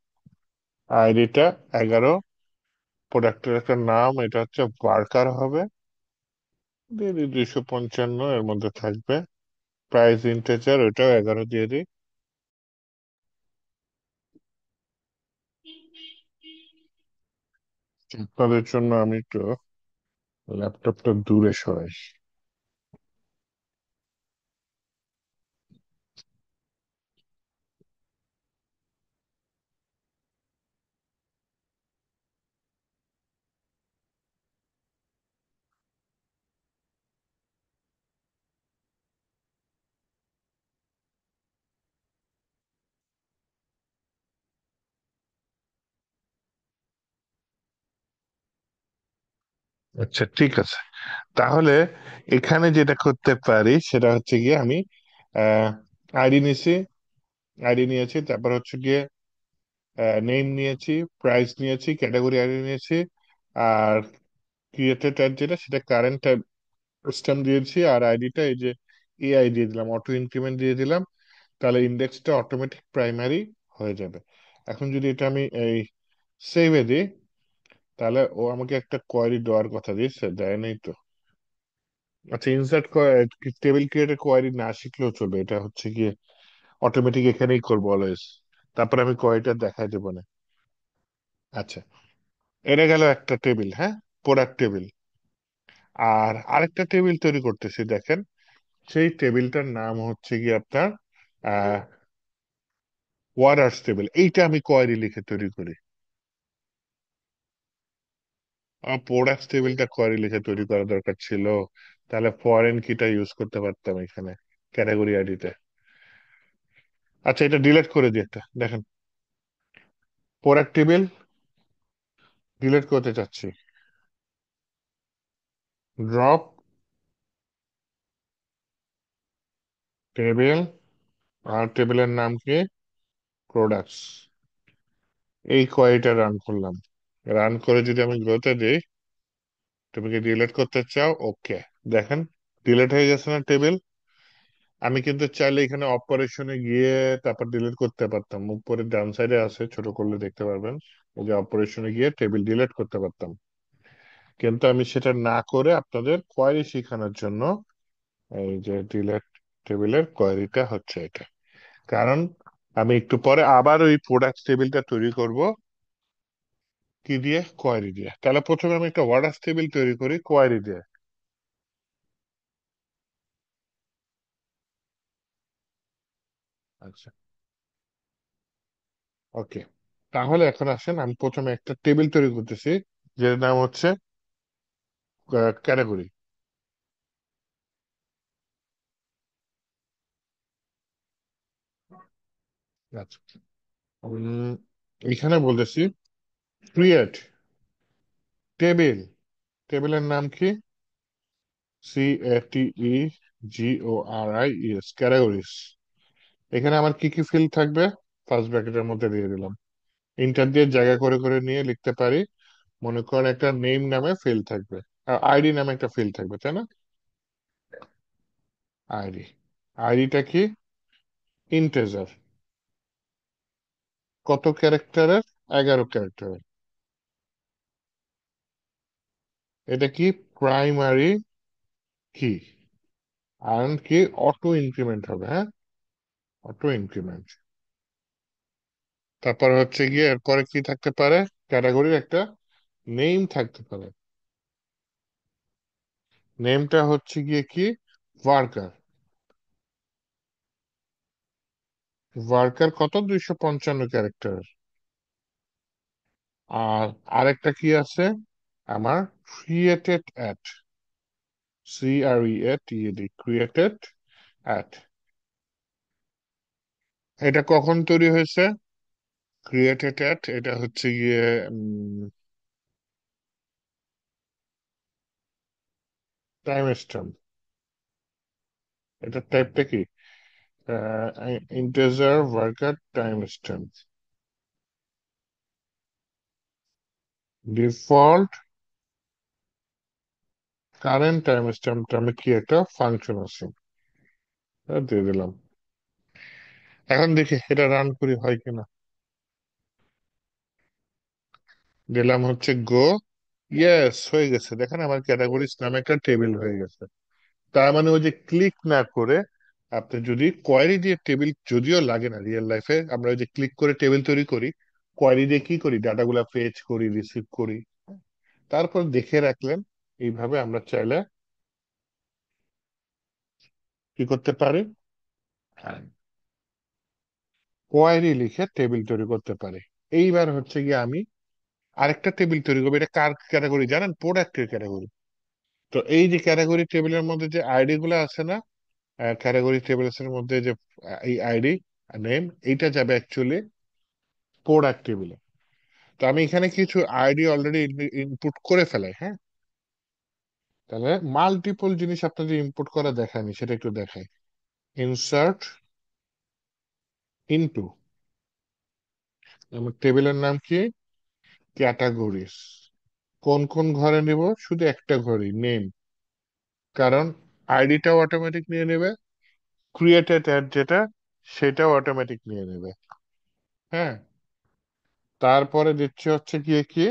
[SPEAKER 1] আইডিটা 11, প্রোডাক্টের একটা নাম, এটা হচ্ছে ওয়ার্কার হবে, দিয়ে দিই 255, এর মধ্যে থাকবে। প্রাইস ইন্টেজার, ওইটাও 11 দিয়ে দিই। আপনাদের জন্য আমি একটু ল্যাপটপটা দূরে সরাই। আচ্ছা, ঠিক আছে। তাহলে এখানে যেটা করতে পারি সেটা হচ্ছে গিয়ে আমি আহ আইডি নিয়েছি, তারপর হচ্ছে গিয়ে নেম নিয়েছি, প্রাইস নিয়েছি, ক্যাটাগরি আইডি নিয়েছি, আর ক্রিয়েটেড অ্যাড যেটা সেটা কারেন্ট স্ট্যাম্প দিয়েছি, আর আইডিটা এই যে এআই দিয়ে দিলাম, অটো ইনক্রিমেন্ট দিয়ে দিলাম। তাহলে ইন্ডেক্সটা অটোমেটিক প্রাইমারি হয়ে যাবে। এখন যদি এটা আমি এই সেভে দিই, তাহলে ও আমাকে একটা কোয়ারি দেওয়ার কথা দিয়েছে, দেয় নাই তো। আচ্ছা, ইনসার্ট টেবিল ক্রিয়েটের কোয়ারি না শিখলেও চলবে, এটা হচ্ছে গিয়ে অটোমেটিক এখানেই করবো অলওয়েজ। তারপর আমি কোয়ারিটা দেখাই দেবো না। আচ্ছা, এটা গেল একটা টেবিল, হ্যাঁ, প্রোডাক্ট টেবিল। আর আরেকটা টেবিল তৈরি করতেছি, দেখেন। সেই টেবিলটার নাম হচ্ছে গিয়ে আপনার আহ ওয়ার্ডার্স টেবিল। এইটা আমি কোয়ারি লিখে তৈরি করি। প্রোডাক্ট টেবিলটা কোয়ারি লিখে তৈরি করা দরকার ছিল, তাহলে ফরেন কিটা ইউজ করতে পারতাম এখানে ক্যাটাগরি আইডিতে। আচ্ছা, এটা ডিলিট করে দিই, একটা দেখেন, প্রোডাক্ট টেবিল ডিলিট করতে চাচ্ছি। ড্রপ টেবিল, আর টেবিলের নাম কি, প্রোডাক্টস। এই কোয়েরিটা রান করলাম। রান করে যদি আমি গ্রোতে দিই, তুমি কি ডিলিট করতে চাও? ওকে, দেখেন ডিলিট হয়ে গেছে না টেবিল। আমি কিন্তু চাইলে এখানে অপারেশনে গিয়ে তারপর ডিলিট করতে পারতাম, উপরে ডান সাইডে আছে, ছোট করলে দেখতে পারবেন। ওই যে অপারেশনে গিয়ে টেবিল ডিলিট করতে পারতাম, কিন্তু আমি সেটা না করে আপনাদের কোয়েরি শেখানোর জন্য এই যে ডিলিট টেবিলের কোয়েরিটা হচ্ছে এটা। কারণ আমি একটু পরে আবার ওই প্রোডাক্ট টেবিলটা তৈরি করব, কি দিয়ে, কোয়েরি দিয়ে। তাহলে প্রথমে আমি একটা অর্ডার টেবিল তৈরি করি কোয়েরি দিয়ে। আচ্ছা, ওকে। তাহলে এখন আসেন, আমি প্রথমে একটা টেবিল তৈরি করতেছি, যেটার নাম হচ্ছে ক্যাটাগরি। আচ্ছা, উম, এখানে বলতেছি ক্রিয়েট টেবিল। টেবিলের নাম কি, CATEGORIES, ক্যাটাগরিজ। এখানে আমার কি কি ফিল্ড থাকবে, ফার্স্ট ব্র্যাকেটের মধ্যে দিয়ে দিলাম। ইন্টার দিয়ে জায়গা করে করে নিয়ে লিখতে পারি। মনে করেন একটা নেম নামে ফিল্ড থাকবে, আর আইডি নামে একটা ফিল্ড থাকবে, তাই না? আইডি, আইডিটা কি, ইন্টেজার। কত ক্যারেক্টারের? 11 ক্যারেক্টারের। এটা কি, প্রাইমারি কি, আর কি অটো ইনক্রিমেন্ট হবে, হ্যাঁ, অটো ইনক্রিমেন্ট। তারপর হচ্ছে গিয়ে এরপরে কি থাকতে পারে, ক্যাটাগরির একটা নেম থাকতে পারে। নেমটা হচ্ছে গিয়ে কি, ওয়ার্কার। ওয়ার্কার কত, 255 ক্যারেক্টার। আর আরেকটা কি আছে আমার, created at, CREATED, created at. এটা কখন তৈরি হয়েছে, ক্রিয়েটেড অ্যাট, এটা হচ্ছে গিয়ে টাইম স্ট্যাম্প। এটা টাইপটা কি, integer worker time stamp. Default current time স্ট্যাম্পটা আমি কি, একটা ফাংশন আছে, এটা দিয়ে দিলাম। এখন দেখি এটা রান করি হয় কিনা। দিলাম হচ্ছে গো, ইয়েস হয়ে গেছে। দেখেন আমার ক্যাটাগরিজ নামে একটা টেবিল হয়ে গেছে। তার মানে ওই যে ক্লিক না করে আপনি যদি কোয়েরি দিয়ে টেবিল, যদিও লাগে না রিয়েল লাইফে, আমরা ওই যে ক্লিক করে টেবিল তৈরি করি, কোয়েরি দিয়ে কি করি, ডাটাগুলা ফেচ করি, রিসিভ করি, তারপর দেখে রাখলেন। এইভাবে আমরা চাইলে কি করতে পারি, কোয়েরি লিখে টেবিল তৈরি করতে পারি। এইবার হচ্ছে গিয়ে আমি আরেকটা টেবিল তৈরি করবো। এটা কার ক্যাটাগরি জানেন, প্রোডাক্টের ক্যাটাগরি। তো এই যে ক্যাটাগরি টেবিলের মধ্যে যে আইডি গুলো আছে না, ক্যাটাগরি টেবিলস এর মধ্যে যে এই আইডি নেম, এইটা যাবে অ্যাকচুয়ালি প্রোডাক্ট টেবিলে। তো আমি এখানে কিছু আইডি অলরেডি ইনপুট করে ফেলাই, হ্যাঁ। তাহলে মাল্টিপল জিনিস আপনাদের ইম্পোর্ট করা দেখায়নি, সেটা একটু দেখাই। ইনসার্ট ইনটু, আমার টেবিলের নাম কি? ক্যাটাগরিজ। কোন কোন ঘরে নিব? শুধু একটা ঘরই, নেম, কারণ আইডিটাও অটোমেটিক নিয়ে নেবে, ক্রিয়েটেড অ্যাড যেটা সেটাও অটোমেটিক নিয়ে নেবে। হ্যাঁ, তারপরে দিচ্ছি হচ্ছে গিয়ে কি,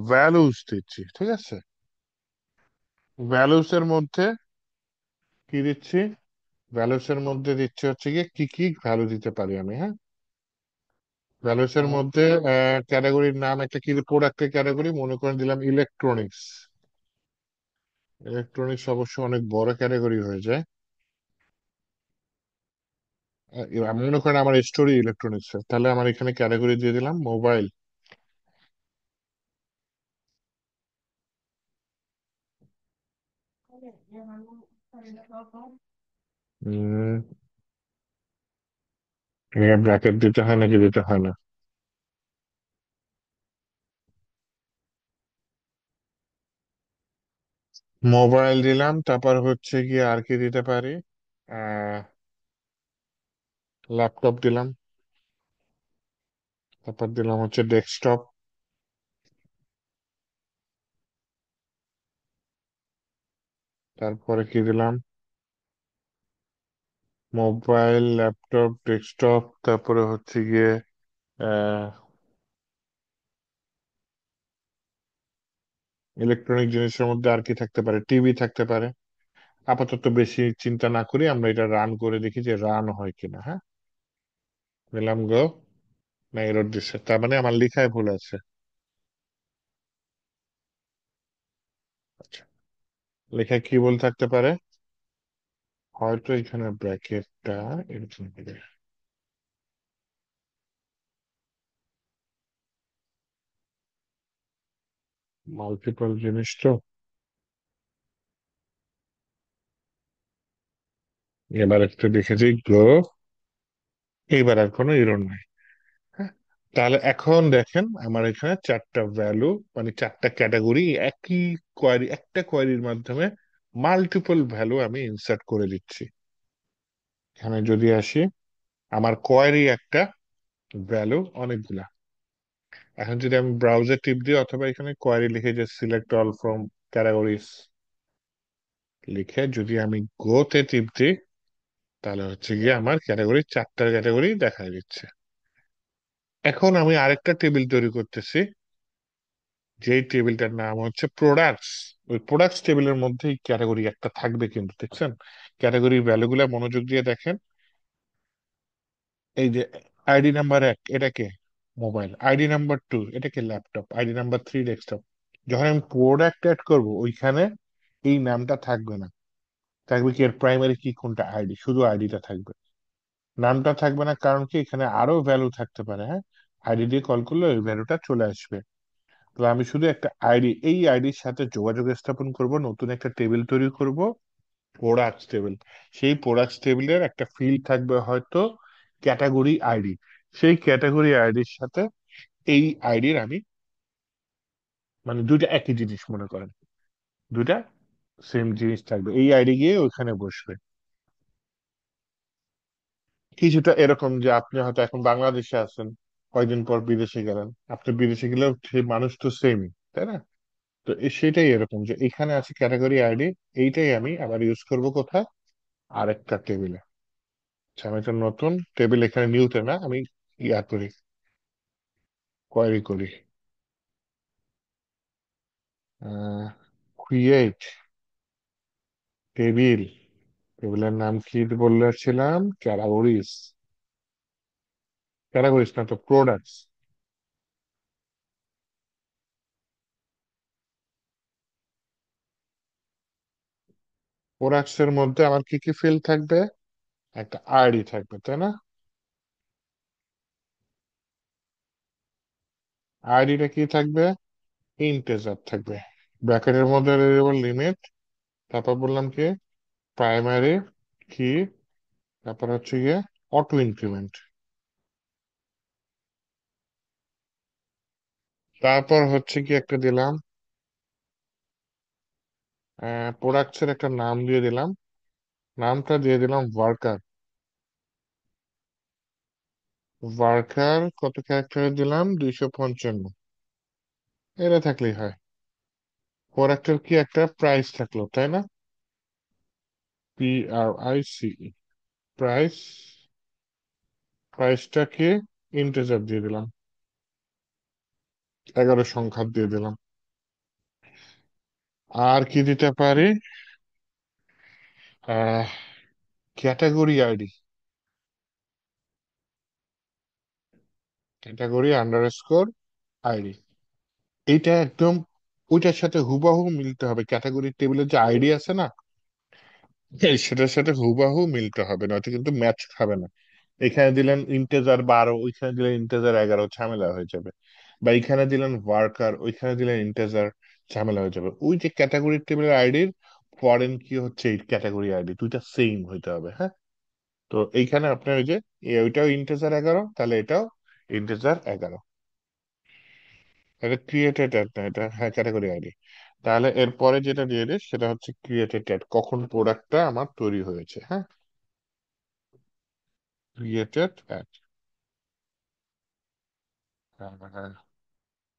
[SPEAKER 1] ভ্যালুস দিচ্ছি, ঠিক আছে। ভ্যালুস এর মধ্যে কি দিচ্ছি? ভ্যালুস এর মধ্যে দিচ্ছি হচ্ছে গিয়ে কি কি ভ্যালু দিতে পারি আমি। হ্যাঁ, ভ্যালুস এর মধ্যে ক্যাটাগরির নাম একটা কি, প্রোডাক্টের ক্যাটাগরি মনে করেন দিলাম ইলেকট্রনিক্স। ইলেকট্রনিক্স অবশ্য অনেক বড় ক্যাটাগরি হয়ে যায়। আমি মনে করেন আমার স্টোরি ইলেকট্রনিক্স, তাহলে আমার এখানে ক্যাটাগরি দিয়ে দিলাম মোবাইল। ব্র্যাকেট দিতে হয় নাকি দিতে হয় না? মোবাইল দিলাম, তারপর হচ্ছে গিয়ে আর কি দিতে পারি? আহ ল্যাপটপ দিলাম, তারপর দিলাম হচ্ছে ডেস্কটপ, তারপরে কি দিলাম? মোবাইল, ল্যাপটপ, ডেস্কটপ, তারপরে হচ্ছে গিয়ে ইলেকট্রনিক জিনিসের মধ্যে আর কি থাকতে পারে? টিভি থাকতে পারে। আপাতত বেশি চিন্তা না করি, আমরা এটা রান করে দেখি যে রান হয় কিনা। হ্যাঁ, দিলাম গো, না এরর দিচ্ছে, তার মানে আমার লেখায় ভুল আছে। আচ্ছা, লেখায় কি ভুল থাকতে পারে? হয়তো এখানে ব্র্যাকেটটা এরকম হবে। মাল্টিপল জিনিস তো, এবার একটু দেখেছি গো, এইবার আর কোনো এরর নাই। হ্যাঁ, তাহলে এখন দেখেন আমার এখানে চারটা ভ্যালু, মানে চারটা ক্যাটাগরি একই কোয়ারি, একটা কোয়ারির মাধ্যমে মাল্টিপল ভ্যালু আমি ইনসার্ট করে দিচ্ছি। এখানে যদি আসি, আমার কোয়ারি একটা, ভ্যালু অনেকগুলা। এখন যদি আমি ব্রাউজার টিপ দিই অথবা এখানে কোয়ারি লিখে যে সিলেক্ট অল ফ্রম ক্যাটাগরিজ লিখে যদি আমি গোতে টিপ দিই, তাহলে হচ্ছে গিয়ে আমার ক্যাটাগরি, চারটার ক্যাটাগরি দেখা দিচ্ছে। এখন আমি আরেকটা টেবিল তৈরি করতেছি, যেই টেবিলটার নাম হচ্ছে প্রোডাক্টস। ওই প্রোডাক্টস টেবিলের মধ্যে ক্যাটাগরি একটা থাকবে, কিন্তু দেখছেন ক্যাটাগরির ভ্যালুগুলা মনোযোগ দিয়ে দেখেন। এই যে আইডি নাম্বার 1 এটাকে মোবাইল, আইডি নাম্বার 2 এটাকে ল্যাপটপ, আইডি নাম্বার 3 ডেস্কটপ। যখন আমি প্রোডাক্ট অ্যাড করবো ওইখানে এই নামটা থাকবে না, থাকবে কি এর প্রাইমারি কি কোনটা, আইডি, শুধু আইডিটা থাকবে, নামটা থাকবে না। কারণ কি, এখানে আরো ভ্যালু থাকতে পারে। হ্যাঁ, আইডি দিয়ে কল করলে ওই ভ্যালুটা চলে আসবে। তো আমি শুধু একটা আইডি, এই আইডির সাথে যোগাযোগ স্থাপন করব, নতুন একটা টেবিল তৈরি করব, প্রোডাক্টস টেবিল। সেই প্রোডাক্টস টেবিলের একটা ফিল্ড থাকবে হয়তো ক্যাটাগরি আইডি। সেই ক্যাটাগরি আইডির সাথে এই আইডির আমি, মানে দুইটা একই জিনিস মনে করেন, দুইটা সেম জিনিস থাকবে, এই আইডি গিয়ে ওইখানে বসবে। কিছুটা এরকম যে আপনি হয়তো এখন বাংলাদেশে আছেন, কয়েকদিন পর বিদেশে গেলেন, আপনি বিদেশে গেলেও সেই মানুষ তো সেমই, তাই না? তো সেটাই এরকম যে এখানে আছে ক্যাটাগরি আইডি, এইটাই আমি আবার ইউজ করব কোথায়? আরেকটা টেবিলে। আচ্ছা, আমি একটা নতুন টেবিল এখানে, নিউতে না, আমি ইয়া করি, কোয়ারি করি, ক্রিয়েট টেবিল। টেবিলের নাম কি বলেছিলাম? ক্যাটাগরিজ। ক্যাটাগরিজ না তো, প্রোডাক্টস। প্রোডাক্টস এর মধ্যে আমার কি কি ফিল্ড থাকবে? একটা আইডি থাকবে, তাই না? আইডিটা কি থাকবে? ইন্টেজার থাকবে। ব্র্যাকেটের মধ্যে লিমিট, তারপর বললাম কি, প্রাইমারি কি, তারপর হচ্ছে গিয়ে অটো ইনক্রিমেন্ট, তারপর হচ্ছে কি একটা দিলাম প্রোডাক্টসের একটা নাম দিয়ে দিলাম, নামটা দিয়ে দিলাম ওয়ার্কার। ওয়ার্কার কত ক্যারেক্টারে দিলাম? 255। এটা থাকলেই হয়। প্রোডাক্টের কি একটা প্রাইস থাকলো, তাই না? PRICE, price. প্রাইসটাকে ইন্টিজার দিয়ে দিলাম, 11 সংখ্যা দিয়ে দিলাম। আর কি দিতে পারি? Ah category ID, category underscore ID. এইটা একদম ওইটার সাথে হুবাহু মিলতে হবে। ক্যাটাগরি টেবিলের যে আইডি আছে না, এই সেটার সাথে হুবাহু মিলতে হবে, নয়তো কিন্তু ম্যাচ খাবে না। এখানে দিলেন ইন্টেজার 12, ওইখানে দিলেন ইন্টেজার 11, ঝামেলা হয়ে যাবে। বা এখানে দিলেন ওয়ার্কার, ওইখানে দিলেন ইন্টেজার, ঝামেলা হয়ে যাবে। ওই যে ক্যাটাগরি টেবিলের আইডির ফরেন কি হচ্ছে এই ক্যাটাগরি আইডি, দুইটা সেম হইতে হবে, হ্যাঁ। তো এইখানে আপনার ওই যে ওইটাও ইন্টেজার 11, তাহলে এটাও ইন্টেজার 11। এটা ক্রিয়েটেড অ্যাড না, এটা হ্যাঁ ক্যাটাগরি আইডি। তাহলে এরপরে যেটা দিয়ে দিই সেটা হচ্ছে ক্রিয়েটেড অ্যাড, কখন প্রোডাক্টটা আমার তৈরি হয়েছে, হ্যাঁ। ক্রিয়েটেড অ্যাড,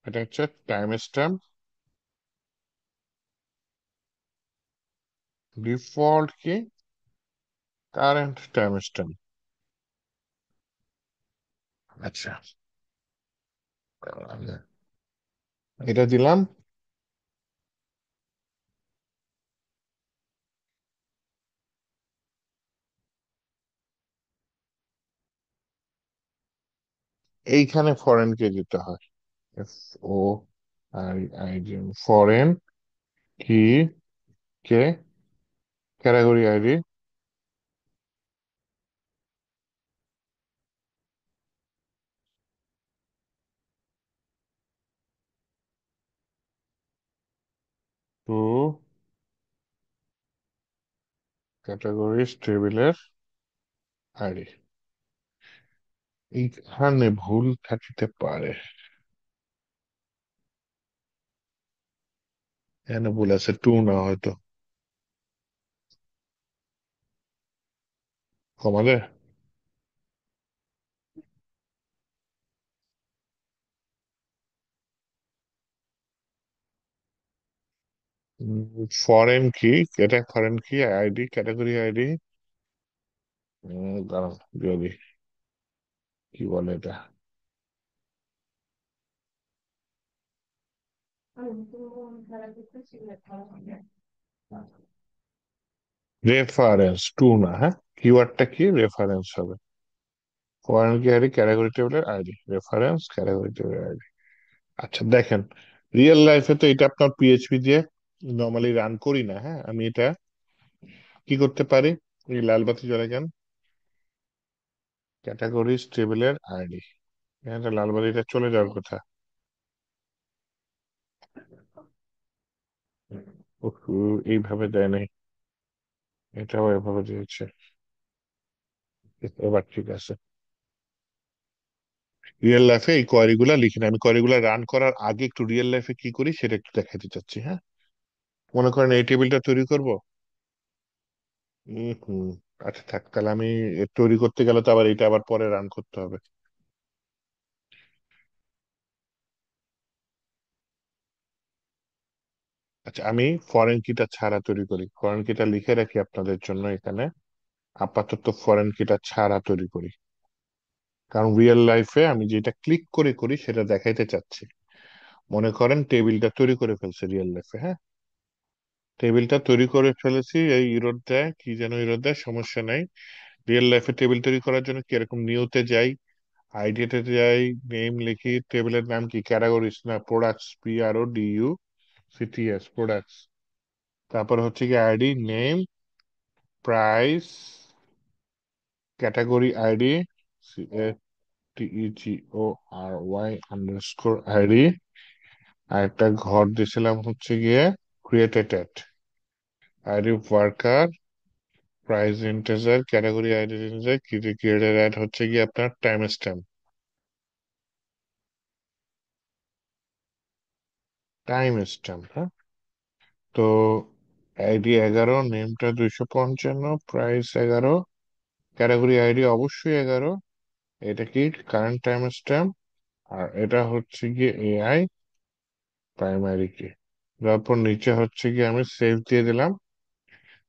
[SPEAKER 1] এটা হচ্ছে টাইম স্ট্যাম্প, ডিফল্ট কি, কারেন্ট টাইম স্ট্যাম্প। আচ্ছা, এটা দিলাম। এইখানে ফরেন কে দিতে হয়, FOREIGN, ফরেন কি, কে, ক্যাটাগরি আইডি, টু ক্যাটাগরিজ টেবিলের আইডি। এইখানে ভুল থাকিতে পারে, এখানে ভুল আছে, টু না হয়তো, কমালে। ফরেন কি, এটা ফরেন কি আইডি, ক্যাটাগরি আইডি, দাঁড়ান যদি কি বলে এটা, রেফারেন্স টু না, হ্যাঁ। কিওয়ার্ডটা কি, রেফারেন্স হবে। ফরেন কি আইডি, ক্যাটাগরি টেবিলের আইডি, রেফারেন্স ক্যাটাগরি টেবিলের আইডি। আচ্ছা দেখেন, রিয়েল লাইফে তো এটা আপনার পিএইচপি দিয়ে নর্মালি রান করি না, হ্যাঁ। আমি এটা কি করতে পারি, এই লাল বাতি জ্বলে যান, ক্যাটাগরিজ টেবিলের আইডি, এখানে লাল বাতিটা চলে যাওয়ার কথা। উফ, এইভাবে দেয় নাই, এটাও এভাবে দিয়েছে। এবার ঠিক আছে। রিয়েল লাইফে এই কোয়ারি গুলা লিখি না, আমি কোয়ারি গুলা রান করার আগে একটু রিয়েল লাইফে কি করি সেটা একটু দেখাতে চাচ্ছি, হ্যাঁ। মনে করেন এই টেবিলটা তৈরি করব। হম। আচ্ছা থাক, তাহলে আমি তৈরি করতে গেলে তো আবার এটা আবার পরে রান করতে হবে। আচ্ছা, আমি ফরেন কিটা ছাড়া তৈরি করি, ফরেন কিটা লিখে রাখি আপনাদের জন্য এখানে। আপাতত ফরেন কিটা ছাড়া তৈরি করি, কারণ রিয়েল লাইফে আমি যেটা ক্লিক করে করি সেটা দেখাইতে চাচ্ছি। মনে করেন টেবিলটা তৈরি করে ফেলছে রিয়েল লাইফে, হ্যাঁ। টেবিলটা তৈরি করে ফেলেছি, এই ইরোড দেয়, কি যেন ইরোড দেয়, সমস্যা নাই। রিয়েল লাইফে টেবিল তৈরি করার জন্য কিরকম, নিউতে যাই, আইডিয়াতে যাই, নেম লিখি, টেবিলের নাম কি, ক্যাটাগরিজ না প্রোডাক্টস, PRODUCTS, প্রোডাক্টস। তারপর হচ্ছে কি ID, name, price, category ID, TEGORY আর একটা ঘর দিয়েছিলাম হচ্ছে গিয়ে created, ID varchar, price integer, category ID integer, created at হচ্ছে গিয়ে আপনার টাইম স্ট্যাম্প, টাইম স্ট্যাম্প, হ্যাঁ। তো আইডি 11, নেমটা 255, প্রাইস 11, ক্যাটাগরি আইডি অবশ্যই 11। এটা কি কারেন্ট টাইম স্ট্যাম্প, আর এটা হচ্ছে গিয়ে এআই প্রাইমারি কি। তারপর নিচে হচ্ছে গিয়ে আমি সেভ দিয়ে দিলাম,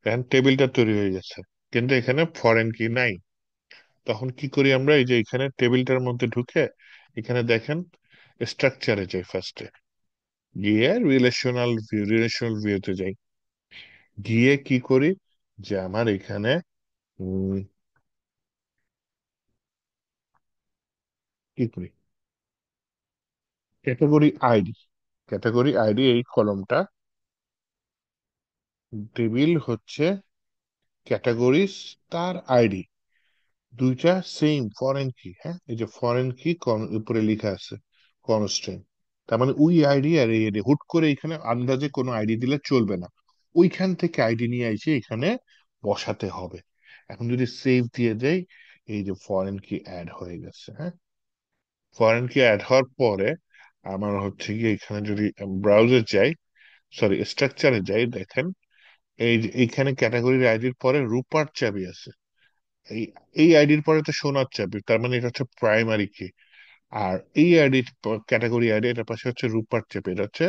[SPEAKER 1] দেন টেবিলটা তৈরি হয়ে গেছে। কিন্তু এখানে ফরেন কি নাই। তখন কি করি আমরা, এই যে এখানে টেবিলটার মধ্যে ঢুকে এখানে দেখেন স্ট্রাকচারে যাই, ফার্স্টে গিয়ে রিলেশনাল ভিউতে যাই। গিয়ে কি করি, যে আমার এখানে উম, কি করি, ক্যাটাগরি আইডি এই কলমটা, টেবিল হচ্ছে ক্যাটাগরিজ, তার আইডি দুইটা সেম ফরেন কি। হ্যাঁ, এই যে ফরেন কি উপরে লেখা আছে কনস্ট্যান্ট, তার মানে ওই আইডি আর এই ID হুট করে এখানে আন্দাজে কোনো আইডি দিলে চলবে না, ওইখান থেকে আইডি নিয়ে এসে এখানে বসাতে হবে। এখন যদি সেভ দিয়ে দেই, এই যে ফরেন কি অ্যাড হয়ে গেছে। হ্যাঁ, ফরেন কি অ্যাড হওয়ার পরে আমার হচ্ছে কি এখানে যদি ব্রাউজার যাই, সরি স্ট্রাকচারে যাই, দেখেন এই যে এইখানে ক্যাটাগরির আইডির পরে রূপার চাবি আছে। এই এই আইডির পরে তো সোনার চাবি, তার মানে এটা হচ্ছে প্রাইমারি কি। আর এই আইডি, ক্যাটাগরি আইডি, এটার পাশে হচ্ছে রূপার চাবি, এটা হচ্ছে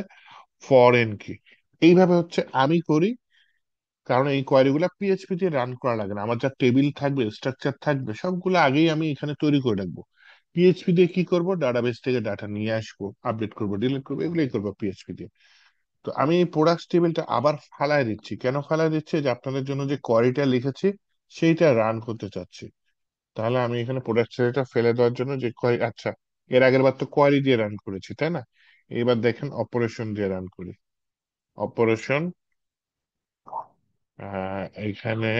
[SPEAKER 1] ফরেন কি। এইভাবে হচ্ছে আমি করি, কারণ এই কোয়ারি গুলা পিএইচপি দিয়ে রান করা লাগে না। আমার যা টেবিল থাকবে, স্ট্রাকচার থাকবে, সবগুলো আগেই আমি এখানে তৈরি করে রাখবো। পিএইচপি দিয়ে কি করব, ডাটাবেস থেকে ডাটা নিয়ে আসবো, আপডেট করবো, ডিলিট করবো, এগুলোই করবো পিএইচপি দিয়ে। তো আমি এই প্রোডাক্ট টেবিলটা আবার ফালায় দিচ্ছি। কেন ফালায় দিচ্ছি, যে আপনাদের জন্য যে কোয়ারিটা লিখেছি সেইটা রান করতে চাচ্ছি। তাহলে আমি এখানে প্রোডাক্ট টেবিলটা ফেলে দেওয়ার জন্য যে কোয়ারি, আচ্ছা এর আগের বার তো কোয়ারি দিয়ে রান করেছি তাই না, এবার দেখেন অপারেশন দিয়ে রান করি। অপারেশন, এখানে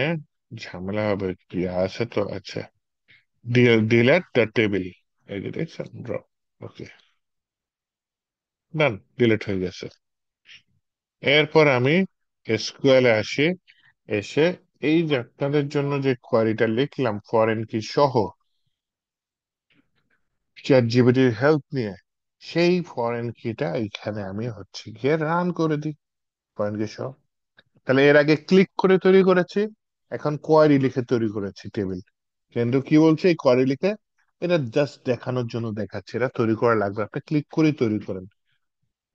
[SPEAKER 1] ঝামেলা হবে কি আছে তো, আচ্ছা ডিলেট দ্য টেবিল, এই যে দেখছেন ড্রপ, ওকে ডান, ডিলেট হয়ে গেছে। এরপর আমি এসকিউএল এ আসি, এসে এই যে আপনাদের জন্য যে কোয়ারিটা লিখলাম ফরেন কি সহ, চ্যাট জিপিটির হেল্প নিয়ে, সেই ফরেন কিটা এখানে আমি হচ্ছে গিয়ে রান করে দিই, ফরেন কি সহ। তাহলে এর আগে ক্লিক করে তৈরি করেছি, এখন কোয়ারি লিখে তৈরি করেছি টেবিল। কিন্তু কি বলছে, এই কোয়ারি লিখে, এটা জাস্ট দেখানোর জন্য দেখাচ্ছে, এটা তৈরি করা লাগবে, আপনি ক্লিক করে তৈরি করেন।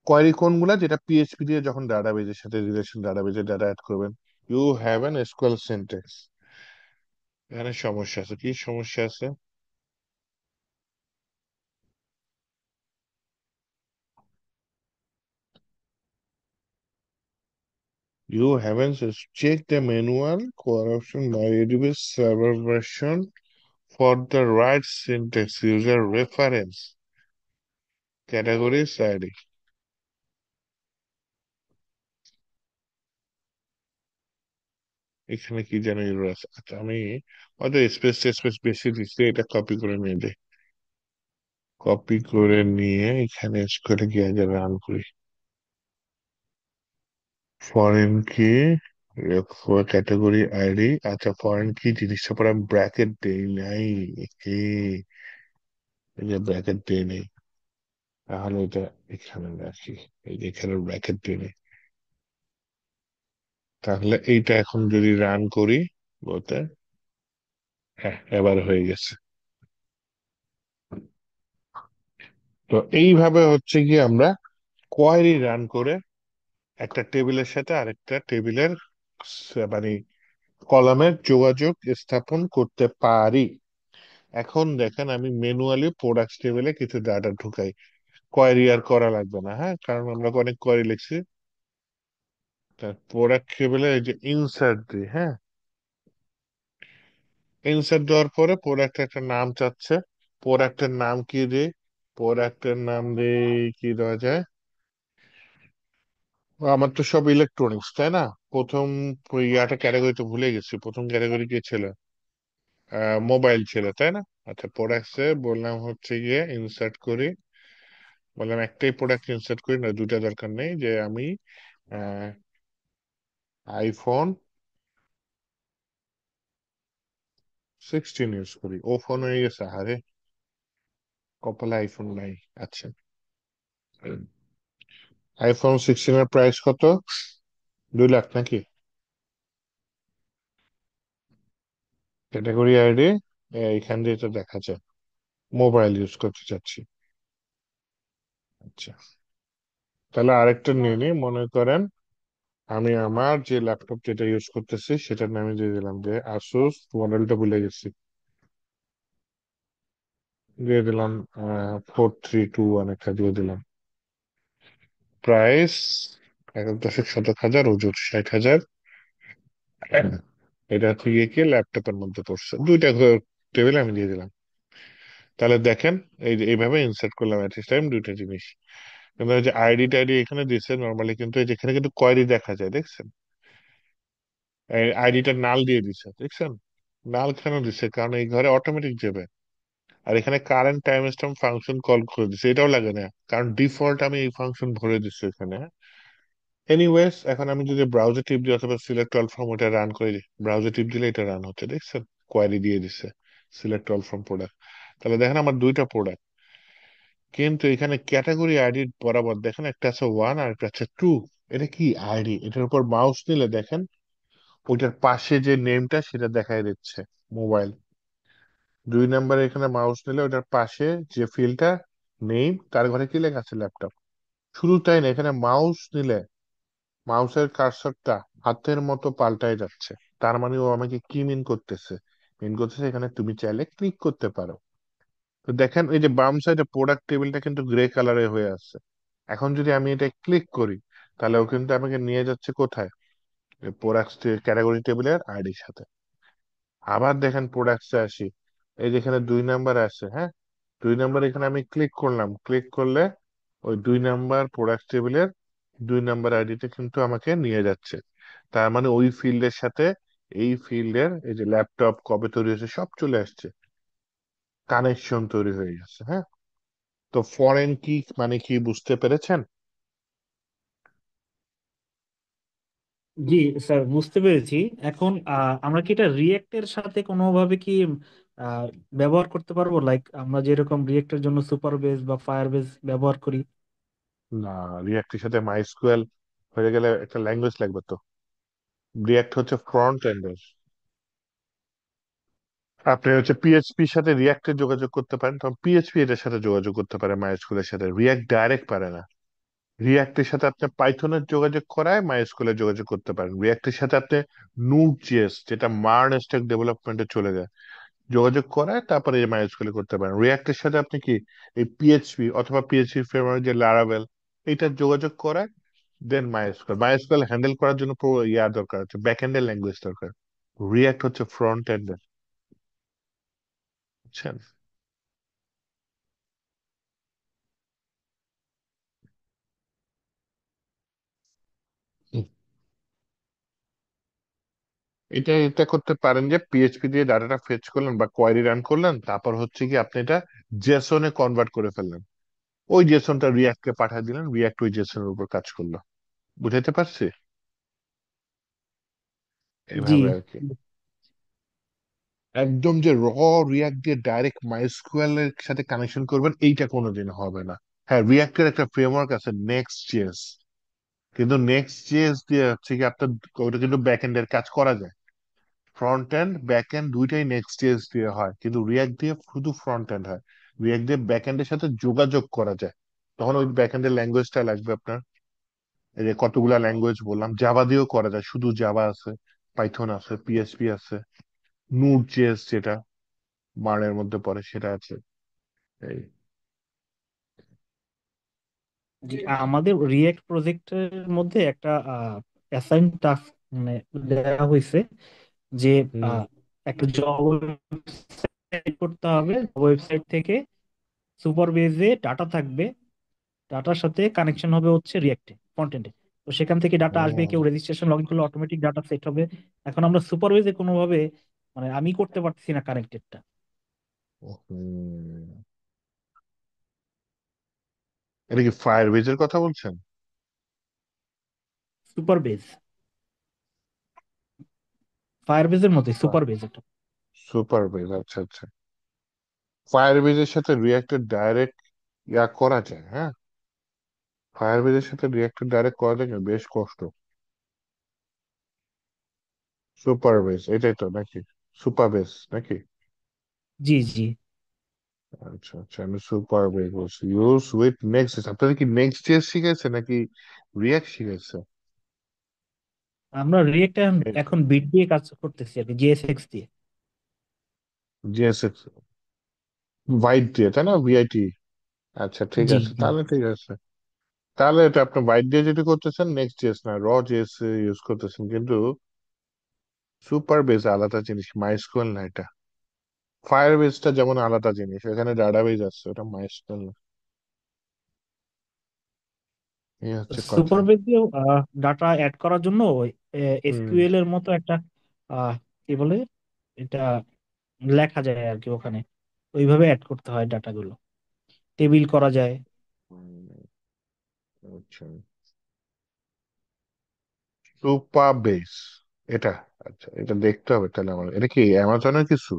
[SPEAKER 1] কোয়ারি কোনগুলা, যেটা পিএইচপি দিয়ে যখন ডাটাবেজের সাথে রিলেশন ডাটাবেজে ডাটা অ্যাড করবেন। You have an SQL syntax, এখানে সমস্যা আছে, কি সমস্যা আছে, you haven't checked the manual corruption by AWS server version for the right syntax user reference categories ID। এখানে কি যেন এরর আছে, আচ্ছা আমি হয়তো স্পেস বেশি দিচ্ছি, এটা কপি করে নিয়ে যাই, কপি করে নিয়ে এখানে করে গিয়ে আগে রান করি। ফরেন কি, ক্যাটাগরি আইডি, আচ্ছা ফরেন কি জিনিসটা পরে আমি ব্র্যাকেট দেই নাই, কি এই যে ব্র্যাকেট দেই নেই, তাহলে এটা এখানে রাখি, এই যে এখানে ব্র্যাকেট দিয়ে নেই। তাহলে এইটা এখন যদি রান করি বলতে, হ্যাঁ এবার হয়ে গেছে। তো এইভাবে হচ্ছে কি আমরা কোয়েরি রান করে একটা টেবিলের সাথে আরেকটা টেবিলের মানে কলামের যোগাযোগ স্থাপন করতে পারি। এখন দেখেন আমি ম্যানুয়ালি প্রোডাক্ট টেবিলে কিছু ডাটা ঢুকাই, কোয়েরি আর করা লাগবে না। হ্যাঁ, কারণ আমরা অনেক কোয়েরি লিখছি। প্রোডাক্ট টেবিলে এই যে ইনসার্ট দিই, হ্যাঁ ইনসার্ট দেওয়ার পরে প্রোডাক্ট একটা নাম চাচ্ছে, প্রোডাক্টের নাম কি দিই, প্রোডাক্টের নাম দিই, কি দেওয়া যায়, আমার তো সব ইলেকট্রনিক্স তাই না। প্রথম ইয়াটা ক্যাটাগরি তো ভুলে গেছি, প্রথম ক্যাটাগরি কি ছিল, মোবাইল ছিল তাই না। আচ্ছা প্রোডাক্টসে বললাম হচ্ছে গিয়ে ইনসার্ট করি, বললাম একটাই প্রোডাক্ট ইনসার্ট করি না, দুটা দরকার নেই, যে আমি আইফোন 16 ইউজ করি, ও ফোন হয়ে গেছে, আরে কপালে আইফোন নাই। আচ্ছা আইফোন 16 এর প্রাইস কত, 2 লাখ নাকি। ক্যাটাগরি আইডি এইখান দিয়ে তো দেখা যায়, মোবাইল ইউজ করতে চাচ্ছি। আচ্ছা, তাহলে আরেকটা নিয়ে নিই। মনে করেন আমি আমার যে ল্যাপটপ যেটা ইউজ করতেছি সেটার নামে দিয়ে দিলাম যে আসুস, মডেলটা ভুলে গেছি, দিয়ে দিলাম 4321 একটা দিয়ে দিলাম। প্রাইস 1.শতক হাজার, ওজন 60,000। এটা হচ্ছে গিয়ে কি ল্যাপটপের মধ্যে পড়ছে, দুইটা টেবিল আমি দিয়ে দিলাম। তাহলে দেখেন, এই যে এইভাবে ইনসার্ট করলাম এট টাইম দুইটা জিনিস। কিন্তু এই যে আইডি টাইডি এখানে দিচ্ছে নর্মালি, কিন্তু এই যেখানে কিন্তু কোয়েরি দেখা যায়, দেখছেন? আইডিটা নাল দিয়ে দিচ্ছে, দেখছেন? নাল কেন দিচ্ছে? কারণ এই ঘরে অটোমেটিক যাবে। আর এখানে current time stamp function call করে দিচ্ছে, এটাও লাগে না, কারণ ডিফল্ট আমি এই ফাংশন ভরে দিচ্ছি এখানে। এনিওয়েজ, এখন আমি যদি ব্রাউজার টিপ দিই অথবা সিলেক্ট অল ফ্রম ওটা রান করে দিই, ব্রাউজার টিপ দিলে এটা রান হচ্ছে, দেখছেন? কোয়ারি দিয়ে দিচ্ছে সিলেক্ট অল ফ্রম প্রোডাক্ট। তাহলে দেখেন আমার দুইটা প্রোডাক্ট, কিন্তু এখানে ক্যাটাগরি আইডি বরাবর দেখেন একটা আছে 1 আর একটা আছে 2। এটা কি আইডি? এটার উপর মাউস নিলে দেখেন ওইটার পাশে যে নেমটা সেটা দেখাই দিচ্ছে, মোবাইল। 2 নম্বরে এখানে মাউস নিলে ওইটার পাশে যে ফিল্ডটা, নেম, তার ঘরে কি লেখা আছে? ল্যাপটপ। শুধু তাই না, এখানে মাউস নিলে মাউসের কার্সরটা হাতের মতো পাল্টায় যাচ্ছে। তার মানে ও আমাকে কি মিন করতেছে এখানে তুমি চাইলে ক্লিক করতে পারো। তো দেখেন এই যে বাম সাইডে প্রোডাক্ট টেবিলটা কিন্তু গ্রে কালারে হয়ে আছে। এখন যদি আমি এটা ক্লিক করি, তাহলে ও কিন্তু আমাকে নিয়ে যাচ্ছে কোথায়? প্রোডাক্ট ক্যাটাগরি টেবিলের আইডির সাথে। আবার দেখেন প্রোডাক্টসে আসি, এই যেখানে 2 নাম্বার আছে, হ্যাঁ, 2 নাম্বার এখানে আমি ক্লিক করলাম, ক্লিক করলে ওই 2 নাম্বার প্রোডাক্ট টেবিলের 2 নাম্বার আইডিতে কিন্তু আমাকে নিয়ে যাচ্ছে। তার মানে ওই ফিল্ডের সাথে এই ফিল্ডের এই যে ল্যাপটপ কবে তৈরি হয়েছে সব চলে আসছে, কানেকশন তৈরি হয়ে গেছে। হ্যাঁ, তো ফরেন কি মানে কি বুঝতে পেরেছেন?
[SPEAKER 4] জি স্যার, বুঝতে পেরেছি। এখন আমরা কি এটা রিয়েক্টের সাথে কোনোভাবে কি আহ, ব্যবহার করতে পারবো? লাইক আমরা যেরকম রিয়েক্টের জন্য সুপার বেস বা ফায়ার বেস ব্যবহার করি।
[SPEAKER 1] না, রিয়াক্টের সাথে মাইস্কুয়েল হয়ে গেলে একটা ল্যাঙ্গুয়েজ লাগবে তো। রিয়াক্ট হচ্ছে ফ্রন্ট এন্ডের। আপনি হচ্ছে পিএইচপির সাথে রিয়াক্টের যোগাযোগ করতে পারেন, তখন পিএইচপি এটার সাথে যোগাযোগ করতে পারে মাইস্কুলের সাথে, রিয়াক্ট ডাইরেক্ট পারে না। রিয়াক্টের সাথে আপনি পাইথনের যোগাযোগ করায় মাইস্কুলের যোগাযোগ করতে পারেন। রিয়াক্টের সাথে আপনি নুড জেএস, যেটা মার্ন স্ট্যাক ডেভেলপমেন্টে চলে যায়, যোগাযোগ করায় তারপরে এই মাইস্কুলে করতে পারেন। রিয়াক্টের সাথে আপনি কি এই পিএইচপি অথবা পিএইচপি ফ্রেমওয়ার্ক যে লারাভেল, এটা যোগাযোগ করায় দেন মাইস্কুয়েল। মাইস্কুয়েল হ্যান্ডেল করার জন্য পুরো ইয়া দরকার হচ্ছে, ব্যাক এন্ডের ল্যাঙ্গুয়েজ দরকার। রিয়াক্ট হচ্ছে ফ্রন্ট এন্ডের, বুঝছেন? এটা এটা করতে পারেন যে পিএইচপি দিয়ে ডাটাটা ফেচ করলেন বা কোয়ারি রান করলেন, তারপর হচ্ছে কি আপনি এটা জেসনে কনভার্ট করে ফেললেন, ওই জেসনটা রিয়াক্টকে পাঠিয়ে দিলেন, রিয়াক্ট ওই জেসনের উপর কাজ করলো। বুঝাইতে পারছি?
[SPEAKER 4] জি।
[SPEAKER 1] এভাবে আর কি। একদম যে রিয়াক্ট দিয়ে ডাইরেক্ট মাইস্কুয়েল এর সাথে কানেকশন করবেন, এইটা কোনোদিন হবে না। হ্যাঁ, রিয়াক্টের একটা ফ্রেমওয়ার্ক আছে নেক্সট জেএস, কিন্তু নেক্সট জেএস দিয়ে হচ্ছে কি আপনার ওটা কিন্তু ব্যাক এন্ড এর কাজ করা যায়। ফ্রন্ট এন্ড ব্যাক এন্ড দুইটাই নেক্সট জেএস দিয়ে হয়, কিন্তু রিয়াক্ট দিয়ে শুধু ফ্রন্ট এন্ড হয়। রিয়াক্ট দিয়ে ব্যাক এন্ডের সাথে যোগাযোগ করা যায়, তখন ওই ব্যাক এন্ডের ল্যাঙ্গুয়েজটা লাগবে আপনার। এই যে কতগুলা ল্যাঙ্গুয়েজ বললাম, জাভা দিয়েও করা যায়, শুধু জাভা আছে, পাইথন আছে, পিএইচপি আছে, নুড জেএস যেটা মার্নের মধ্যে পড়ে সেটা আছে। এই
[SPEAKER 4] জি, আমাদের রিয়েক্ট প্রজেক্টের মধ্যে একটা অ্যাসাইন টাস্ক মানে দেওয়া হয়েছে যে
[SPEAKER 1] হুম।
[SPEAKER 4] একটা জব ওয়েবসাইট করতে হবে। ওয়েবসাইট থেকে সুপার বেজে ডাটা থাকবে, ডাটার সাথে কানেকশন হবে হচ্ছে রিয়েক্টে, ফ্রন্ট এন্ডে। তো সেখান থেকে ডাটা আসবে, কেউ
[SPEAKER 1] ও,
[SPEAKER 4] রেজিস্ট্রেশন লগ ইন করলে অটোমেটিক ডাটা সেট হবে। এখন আমরা সুপার বেজে কোনোভাবে মানে আমি করতে পারতেছি না কানেক্টেডটা।
[SPEAKER 1] হুম। এটা কি ফায়ার বেজের কথা বলছেন?
[SPEAKER 4] সুপার বেজ, ফায়ার বেজের মধ্যে সুপার বেজ এটা।
[SPEAKER 1] সুপার বেজ, আচ্ছা আচ্ছা। ফায়ার বেজের সাথে রিয়াক্টের ডাইরেক্ট ইয়া করা যায়, হ্যাঁ। ফায়ার বেজের সাথে রিয়াক্টের ডাইরেক্ট করা যায় কিন্তু বেশ কষ্ট। সুপার বেজ এটাই তো নাকি? সুপার বেস নাকি?
[SPEAKER 4] জি জি।
[SPEAKER 1] আচ্ছা আচ্ছা, আমি সুপার বেস বলছি। ইউজ উইথ নেক্সট জেস, আপনাদের কি নেক্সট জেস শিখেছে নাকি রিয়াক্ট শিখেছে?
[SPEAKER 4] আমরা রিয়েক্ট এখন বিট দিয়ে কাজ করতেছি আর কি, জিএসএক্স দিয়ে।
[SPEAKER 1] জিএসএক্স হোয়াইট দিয়ে, তাই না? ভিআইটি। আচ্ছা ঠিক
[SPEAKER 4] জি
[SPEAKER 1] আছে,
[SPEAKER 4] জি।
[SPEAKER 1] তাহলে ঠিক আছে। তাহলে এটা আপনি হোয়াইট দিয়ে যদি করতেছেন, নেক্সট জেস না র জেস ইউজ করতেছেন, কিন্তু সুপার বেস আলাদা জিনিস, মাইস্কুয়েল না এটা। ফায়ার বেসটা যেমন আলাদা জিনিস, এখানে ডাটাবেজ আছে, ওটা মাইস্কুয়েল না। এই হচ্ছে কথা।
[SPEAKER 4] সুপার বেস দিয়ে ডাটা অ্যাড করার জন্য
[SPEAKER 1] হুম।
[SPEAKER 4] এসকিউএল এর মতো একটা কি বলে এটা লেখা যায় আর কি ওখানে, ওইভাবে অ্যাড করতে হয় ডাটাগুলো, টেবিল করা যায়।
[SPEAKER 1] আচ্ছা, সুপার বেস এটা। আচ্ছা, এটা দেখতে হবে তাহলে আমার। এটা কি অ্যামাজনের কিছু?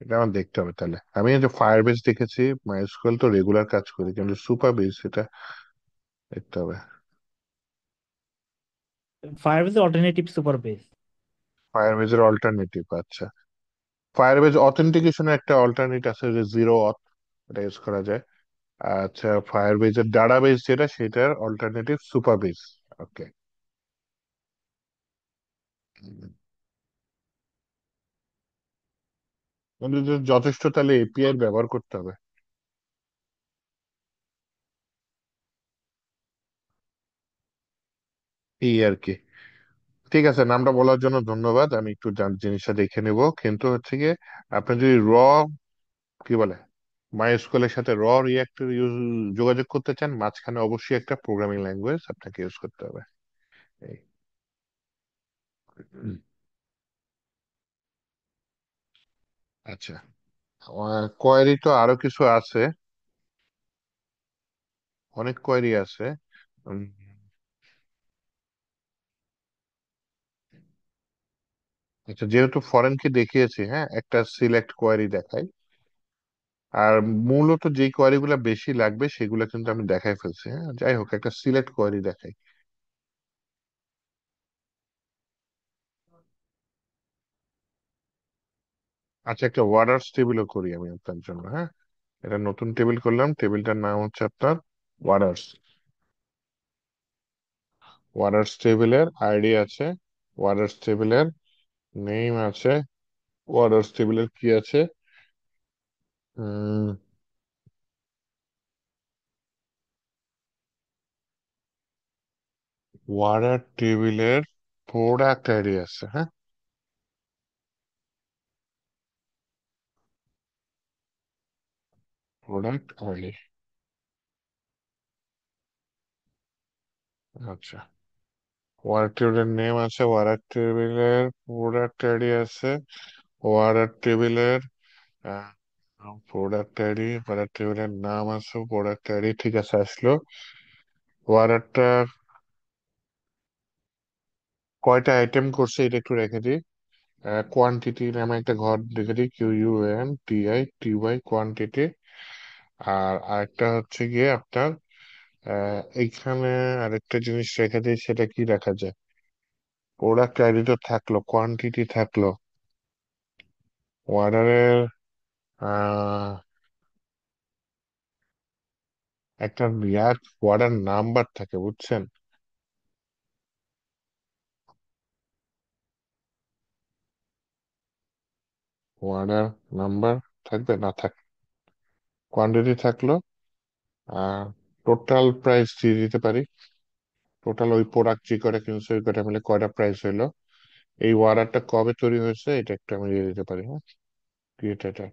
[SPEAKER 1] এটা আমার দেখতে হবে তাহলে। আমি এই যে ফায়ার বেস দেখেছি, মাইস্কুয়েল তো রেগুলার কাজ করি, কিন্তু সুপার বেস এটা দেখতে হবে।
[SPEAKER 4] Firebase alternative Supabase.
[SPEAKER 1] ফায়ার বেজের অল্টারনেটিভ, আচ্ছা। ফায়ার বেজ অথেন্টিকেশনের একটা অল্টারনেট আছে, যে জিরো অথ, এটা ইউজ করা যায়। আচ্ছা, ফায়ার বেজের ডাটাবেস যেটা, সেটার অল্টারনেটিভ সুপার বেস। ওকে। কিন্তু যে যথেষ্ট, তাহলে এপিআই ব্যবহার করতে হবে। এই আর কি। ঠিক আছে, নামটা বলার জন্য ধন্যবাদ। আমি একটু জিনিসটা দেখে নিব, কিন্তু হচ্ছে গিয়ে আপনি যদি কি বলে মাইস্কুয়েলের সাথে রিয়াক্টর যোগাযোগ করতে চান, মাঝখানে অবশ্যই একটা প্রোগ্রামিং ল্যাঙ্গুয়েজ আপনাকে ইউজ করতে হবে। এই। হুম। আচ্ছা, কোয়েরি তো আরো কিছু আছে, অনেক কোয়েরি আছে। উম, আচ্ছা, যেহেতু ফরেন কি দেখিয়েছি, হ্যাঁ, একটা সিলেক্ট কোয়েরি দেখাই। আর মূলত যে কোয়েরি গুলা বেশি লাগবে সেগুলা কিন্তু আমি দেখাই ফেলছি। হ্যাঁ, যাই হোক, একটা সিলেক্ট কোয়েরি দেখাই। আচ্ছা, একটা ওয়ার্ডার্স টেবিলও করি আমি আপনার জন্য। হ্যাঁ, এটা নতুন টেবিল করলাম, টেবিলটার নাম হচ্ছে আপনার ওয়ার্ডার্স। ওয়ার্ডার্স টেবিলের আইডি আছে, ওয়ার্ডার্স টেবিলের নেম আছে, ওয়ার্ডার্স টেবিলের কি আছে, ওয়ার্ডার টেবিলের প্রোডাক্ট আইডি আছে। হ্যাঁ, প্রোডাক্ট আইডি। আচ্ছা, ওয়ার্ডার টেবিলের নেম আছে, ওয়ার্ডার টেবিলের প্রোডাক্ট আইডি আছে, ওয়ার্ডার টেবিলের প্রোডাক্ট আইডি, ওয়ার্ডার টেবিলের নাম আছে, প্রোডাক্ট আইডি, ঠিক আছে, আসলো। ওয়ার্ডারটা কয়টা আইটেম করছে এটা একটু রেখে দিই। কোয়ান্টিটি নামে একটা ঘর রেখে দিই, QUANTITY কোয়ান্টিটি। আর আরেকটা হচ্ছে গিয়ে আপনার এইখানে আরেকটা জিনিস রেখে দিই, সেটা কি রাখা যায়? প্রোডাক্ট আইডি তো থাকলো, কোয়ান্টিটি থাকলো, অর্ডারের আহ একটা অর্ডার নাম্বার থাকে, বুঝছেন? অর্ডার নাম্বার থাকবে না, থাক। কোয়ান্টিটি থাকলো, আর টোটাল প্রাইস দিয়ে দিতে পারি। টোটাল ওই প্রোডাক্ট যে কয়টা কিনছে ওই কয়টা মিলে কয়টা প্রাইস হইলো, এই অর্ডারটা কবে তৈরি হয়েছে এটা একটু আমি দিয়ে দিতে পারি। হ্যাঁ, ক্রিয়েট এটা।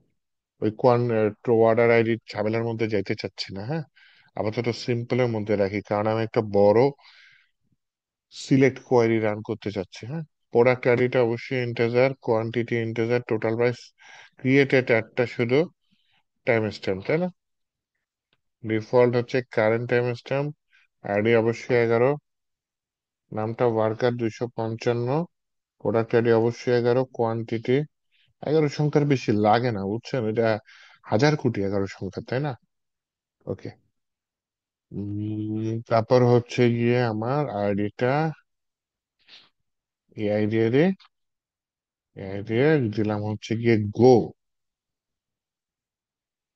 [SPEAKER 1] ওই অর্ডার আইডি ঝামেলার মধ্যে যাইতে চাচ্ছি না। হ্যাঁ, আপাতত সিম্পলের মধ্যে রাখি, কারণ আমি একটা বড় সিলেক্ট কোয়েরি রান করতে চাচ্ছি। হ্যাঁ, প্রোডাক্ট আইডিটা অবশ্যই integer, quantity integer, total price created একটা শুধু টাইম স্ট্যাম্প, তাই না? ডিফল্ট হচ্ছে কারেন্ট টাইম স্ট্যাম্প, আইডি অবশ্যই 11, নামটা ওয়ার্কার 255, প্রোডাক্ট আইডি অবশ্যই 11, কোয়ান্টিটি 11 সংখ্যার বেশি লাগে না, বুঝছেন? এটা হাজার কোটি 11 সংখ্যা, তাই না? ওকে। তারপর হচ্ছে গিয়ে আমার আইডিটা এআই দিয়ে দিই, এআই দিয়ে দিলাম হচ্ছে গিয়ে গো।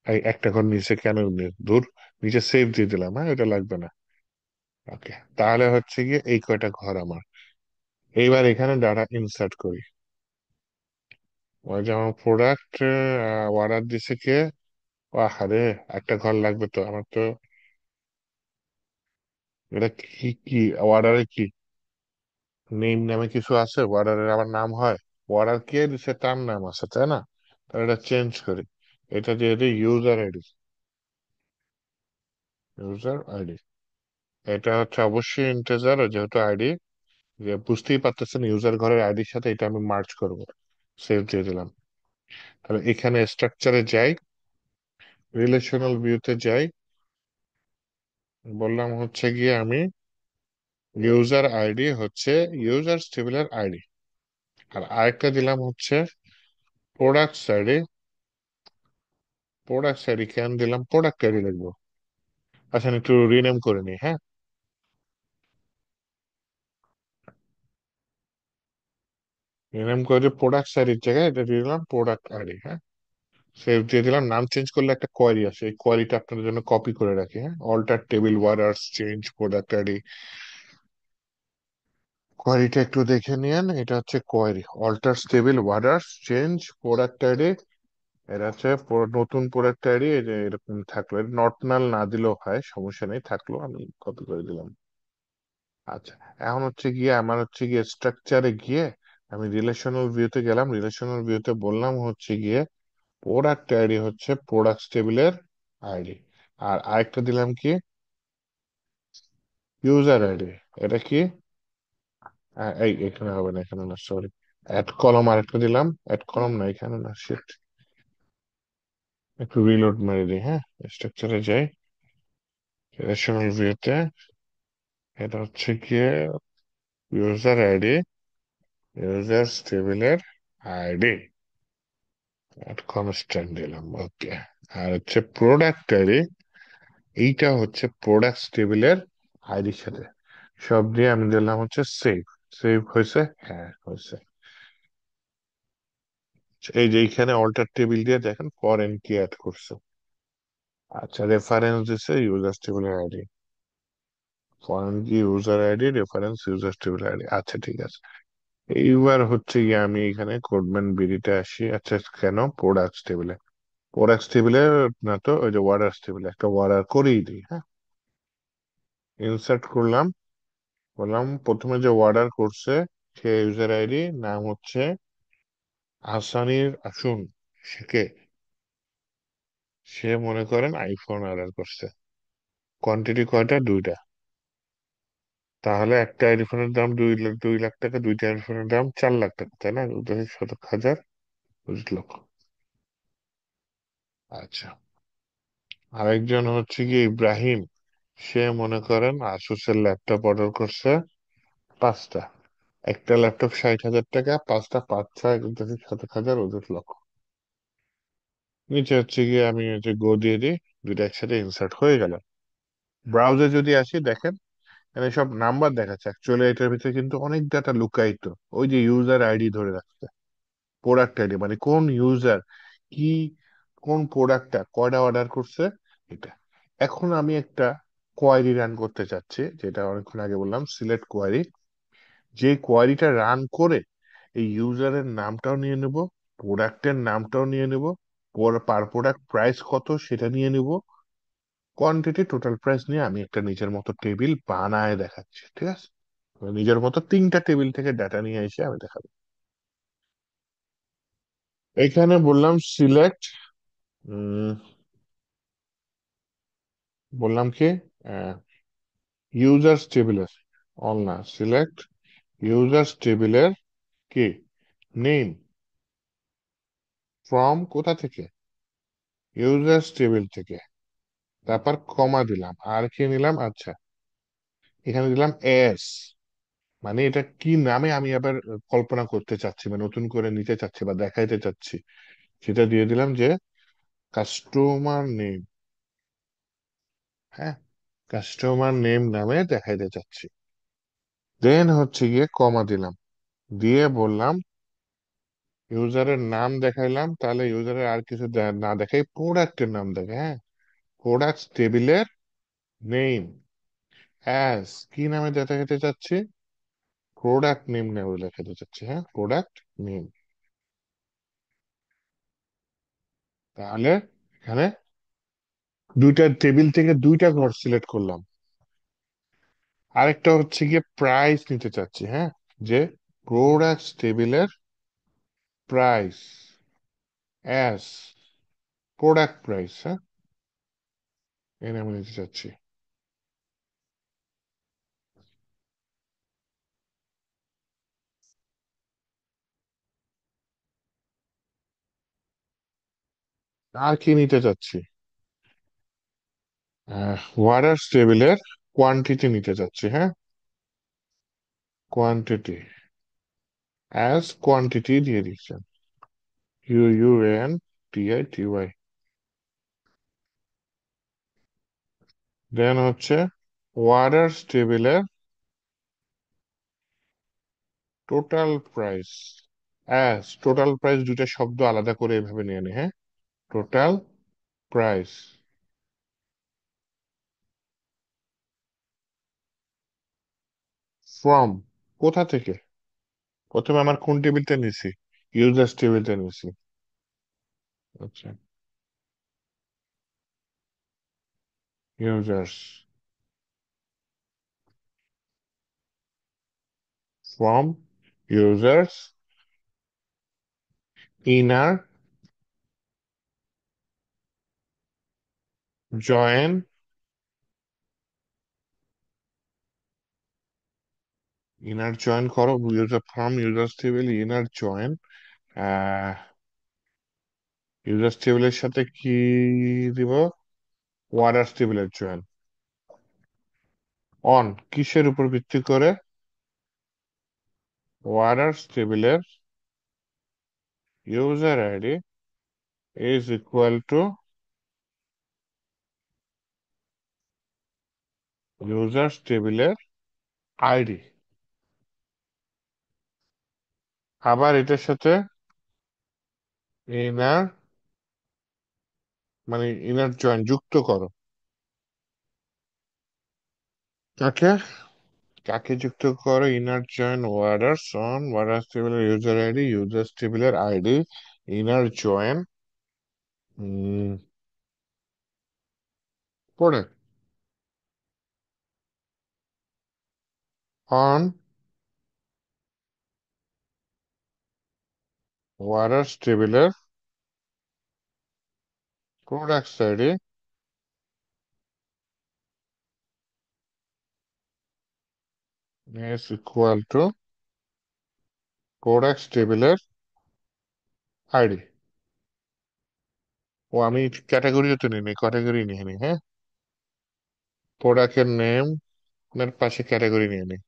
[SPEAKER 1] এই একটা ঘর নিচে কেন দূর, নিচে সেভ দিয়ে দিলাম, হ্যাঁ এটা লাগবে না। ওকে, তাহলে হচ্ছে গিয়ে এই কয়টা ঘর আমার। এইবার এখানে ডাটা ইনসার্ট করি। ওই যে আমার প্রোডাক্ট অর্ডার দিছে কে? আরে একটা ঘর লাগবে তো আমার তো। এটা কি কি অর্ডারে কি নেম নামে কিছু আছে? অর্ডারের আবার নাম হয়? অর্ডার কে দিছে তার নাম আছে তাই না? তাহলে এটা চেঞ্জ করি, এটা দিয়ে দিই ইউজার আইডি। ইউজার আইডি, এটা হচ্ছে অবশ্যই ইন্টেজার, যেহেতু আইডি, যে বুঝতেই পারতেছেন ইউজার ঘরের আইডির সাথে এটা আমি মার্জ করব। সেভ দিয়ে দিলাম। তাহলে এখানে স্ট্রাকচারে যাই, রিলেশনাল ভিউতে যাই, বললাম হচ্ছে গিয়ে আমি ইউজার আইডি হচ্ছে ইউজার টেবিলের আইডি, আর আরেকটা দিলাম হচ্ছে প্রোডাক্ট আইডি। প্রোডাক্ট আইডি কেন দিলাম? প্রোডাক্ট আইডি লিখবো। আচ্ছা আমি একটু রিনেম করে নিই, হ্যাঁ। রিনেম করে প্রোডাক্ট আইডির জায়গায় এটা দিয়ে দিলাম প্রোডাক্ট আইডি, হ্যাঁ। সেভ দিয়ে দিলাম। নাম চেঞ্জ করলে একটা কোয়ারি আসে, এই কোয়ারিটা আপনাদের জন্য কপি করে রাখি, হ্যাঁ। Alter table orders change product ID, কোয়ারিটা একটু দেখে নিয়েন। এটা হচ্ছে query alter table orders change product ID. এটা হচ্ছে নতুন প্রোডাক্ট আইডি। এই যে এরকম থাকলো, নট নাল না দিলেও হয়, সমস্যা নেই, থাকলো আমি কপি করে দিলাম। আচ্ছা, এখন হচ্ছে গিয়ে আমার হচ্ছে গিয়ে স্ট্রাকচারে গিয়ে আমি রিলেশনাল ভিউতে গেলাম। রিলেশনাল ভিউতে বললাম হচ্ছে গিয়ে প্রোডাক্ট আইডি হচ্ছে প্রোডাক্ট টেবিলের আইডি, আর আরেকটা দিলাম কি ইউজার আইডি। এটা কি এই এখানে হবে না, এখানে না, সরি। অ্যাড কলম আরেকটা দিলাম, অ্যাড কলম না, এখানে না, শিট। একটু রিলোড মেরে দিই, হ্যাঁ। স্ট্রাকচারে যাই, রিলেশনাল ভিউতে, এটা হচ্ছে গিয়ে ইউজার আইডি, ইউজার টেবিলের আইডি, কনস্ট্যান্ট দিলাম, ওকে। আর হচ্ছে প্রোডাক্ট আইডি, এইটা হচ্ছে প্রোডাক্ট টেবিলের আইডির সাথে সব দিয়ে আমি দিলাম হচ্ছে সেভ। সেভ হয়েছে, হ্যাঁ হয়েছে। এই যে এইখানে অল্টার টেবিল দিয়ে দেখেন ফরেন কি অ্যাড করছে। আচ্ছা, রেফারেন্স দিছে ইউজার টেবিলের আইডি, ফরেন কি user ID, reference user table ID. আচ্ছা ঠিক আছে। এইবার হচ্ছে গিয়ে আমি এখানে কোডম্যান বিডিতে আসি। আচ্ছা কেন প্রোডাক্ট টেবিলে? প্রোডাক্ট টেবিলে না তো, ওই যে ওয়ার্ডার্স টেবিলে একটা ওয়ার্ডার করেই দিই, হ্যাঁ। ইনসার্ট করলাম, বললাম প্রথমে যে অর্ডার করছে সে ইউজার আইডি নাম হচ্ছে আসানির আসুন। সে সে মনে করেন আইফোন অর্ডার করছে। কোয়ান্টিটি কয়টা? দুইটা। তাহলে একটা আইফোনের দাম 2 লাখ, 2 লাখ টাকা, দুইটা আইফোনের দাম 4 লাখ টাকা, তাই না? 10,000 20 লক্ষ। আচ্ছা, আরেকজন হচ্ছে কি ইব্রাহিম, সে মনে করেন আসুসের ল্যাপটপ অর্ডার করছে 5টা। একটা ল্যাপটপ 60,000 টাকা, পাঁচটা, 5 6 10 হাজার, 20 লক্ষ। নিচে হচ্ছে গিয়ে আমি হচ্ছে গো দিয়ে দিই, দুইটা একসাথে ইনসার্ট হয়ে গেল। ব্রাউজার যদি আসি দেখেন এখানে সব নাম্বার দেখাচ্ছে, অ্যাকচুয়ালি এটার ভিতরে কিন্তু অনেক ডাটা লুকায়িত। ওই যে ইউজার আইডি ধরে রাখছে, প্রোডাক্ট আইডি মানে কোন ইউজার কি, কোন প্রোডাক্টটা কয়টা অর্ডার করছে, এটা। এখন আমি একটা কোয়ারি রান করতে চাচ্ছি, যেটা অনেকক্ষণ আগে বললাম সিলেক্ট কোয়ারি। যে কোয়ারিটা রান করে এই ইউজারের নামটাও নিয়ে নেব, প্রোডাক্টের নামটাও নিয়ে নেব, পার প্রোডাক্ট প্রাইস কত সেটা নিয়ে নেব, কোয়ান্টিটি টোটাল প্রাইস নিয়ে আমি একটা নিজের মতো টেবিল বানায় দেখাচ্ছি, ঠিক আছে? নিজের মতো 3টা টেবিল থেকে ডাটা নিয়ে এসে আমি দেখাবো। এখানে বললাম সিলেক্ট, বললাম কি ইউজার্স টেবিলের, অল না, সিলেক্ট ইউজার্স টেবিলের কি নেম ফ্রম কোথা থেকে? ইউজার্স টেবিল থেকে। তারপর কমা দিলাম, আর কি নিলাম? আচ্ছা, এখানে দিলাম এস, মানে এটা কি নামে আমি আবার কল্পনা করতে চাচ্ছি বা নতুন করে নিতে চাচ্ছি বা দেখাইতে চাচ্ছি, সেটা দিয়ে দিলাম যে কাস্টমার নেম, হ্যাঁ, কাস্টমার নেম নামে দেখাইতে চাচ্ছি। দেন হচ্ছে গিয়ে কমা দিলাম। দিয়ে বললাম ইউজারের নাম দেখাইলাম, তাহলে ইউজারের আর কিছু না দেখাই, প্রোডাক্টের নাম দেখে, হ্যাঁ। প্রোডাক্ট টেবিলের নেম অ্যাজ কি নামে দেখাতে চাচ্ছি, প্রোডাক্ট নেম নামে দেখাতে চাচ্ছি, হ্যাঁ, প্রোডাক্ট নেম। তাহলে এখানে দুইটা টেবিল থেকে দুইটা ঘর সিলেক্ট করলাম। আরেকটা হচ্ছে গিয়ে প্রাইস নিতে চাচ্ছি, হ্যাঁ, যে প্রোডাক্ট টেবিলের প্রাইস অ্যাজ প্রোডাক্ট প্রাইস, হ্যাঁ, এই নামে নিতে চাচ্ছি। আর কি নিতে চাচ্ছি, ওয়াটার টেবিলের কোয়ান্টিটি নিতে চাচ্ছি, হ্যাঁ, কোয়ান্টিটি অ্যাজ কোয়ান্টিটি দিয়ে দিচ্ছেন, QUANTITY। দেন হচ্ছে ওয়াটার টেবিলের total price as total price, দুইটা শব্দ আলাদা করে এভাবে নিয়ে নে, হ্যাঁ, টোটাল প্রাইস ফ্রম কোথা থেকে, প্রথমে আমার কোন টেবিলটা নিছি, ইউজার্স টেবিলটা নিছি, আচ্ছা, users, from users inner join, inner join করো, user from users table inner join, users টেবিলের সাথে কি দিব, ওয়ার্ডার্স টেবিলের জয়েন, অন কিসের উপর ভিত্তি করে, ওয়ার্ডার্স টেবিলের user ID is equal two users টেবিলের আইডি। আবার এটার সাথে ইনার, মানে ইনার জয়েন যুক্ত করো, কাকে, কাকে যুক্ত করো, ইনার জয়েন ওয়ার্ডার্স অন ওয়ার্ডার্স টেবিলের ইউজার আইডি, ইউজার্স টেবিলের আইডি, ইনার জয়েন পড়ে অন ওয়ার্ডার্স টেবিলের products ID is equal to products টেবিলের আইডি। ও আমি ক্যাটাগরিও তো নিই, ক্যাটাগরি নিয়ে নিই, হ্যাঁ, প্রোডাক্টের নেম এর পাশে ক্যাটাগরি নিয়ে নিই,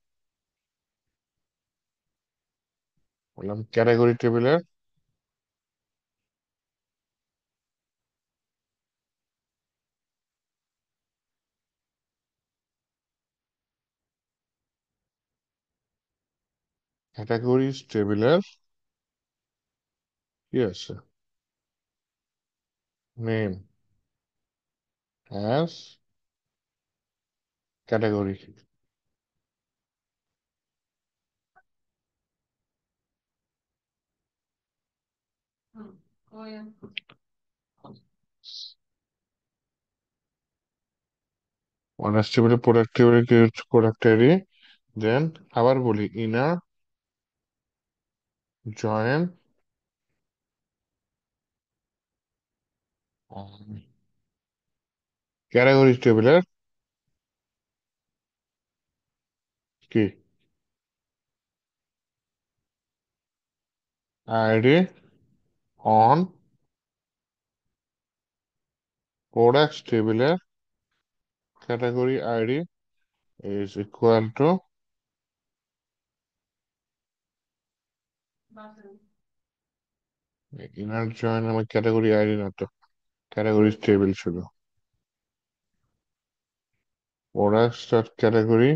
[SPEAKER 1] বললাম ক্যাটাগরি টেবিলের ক্যাটাগরিজ টেবিলের কি আছে, নেম অ্যাজ ক্যাটাগরি, অনার্স টেবিলের প্রোডাক্ট টেবিলের কি হচ্ছে প্রোডাক্ট আইডি। দেন আবার বলি ইনার জয়েন ক্যাটাগরি টেবিলের কি আইডি অন প্রোডাক্ট টেবিলের category ID is equal two inner join, আমার ক্যাটাগরি আইডি না তো, ক্যাটাগরি টেবিল ছিল, product dot category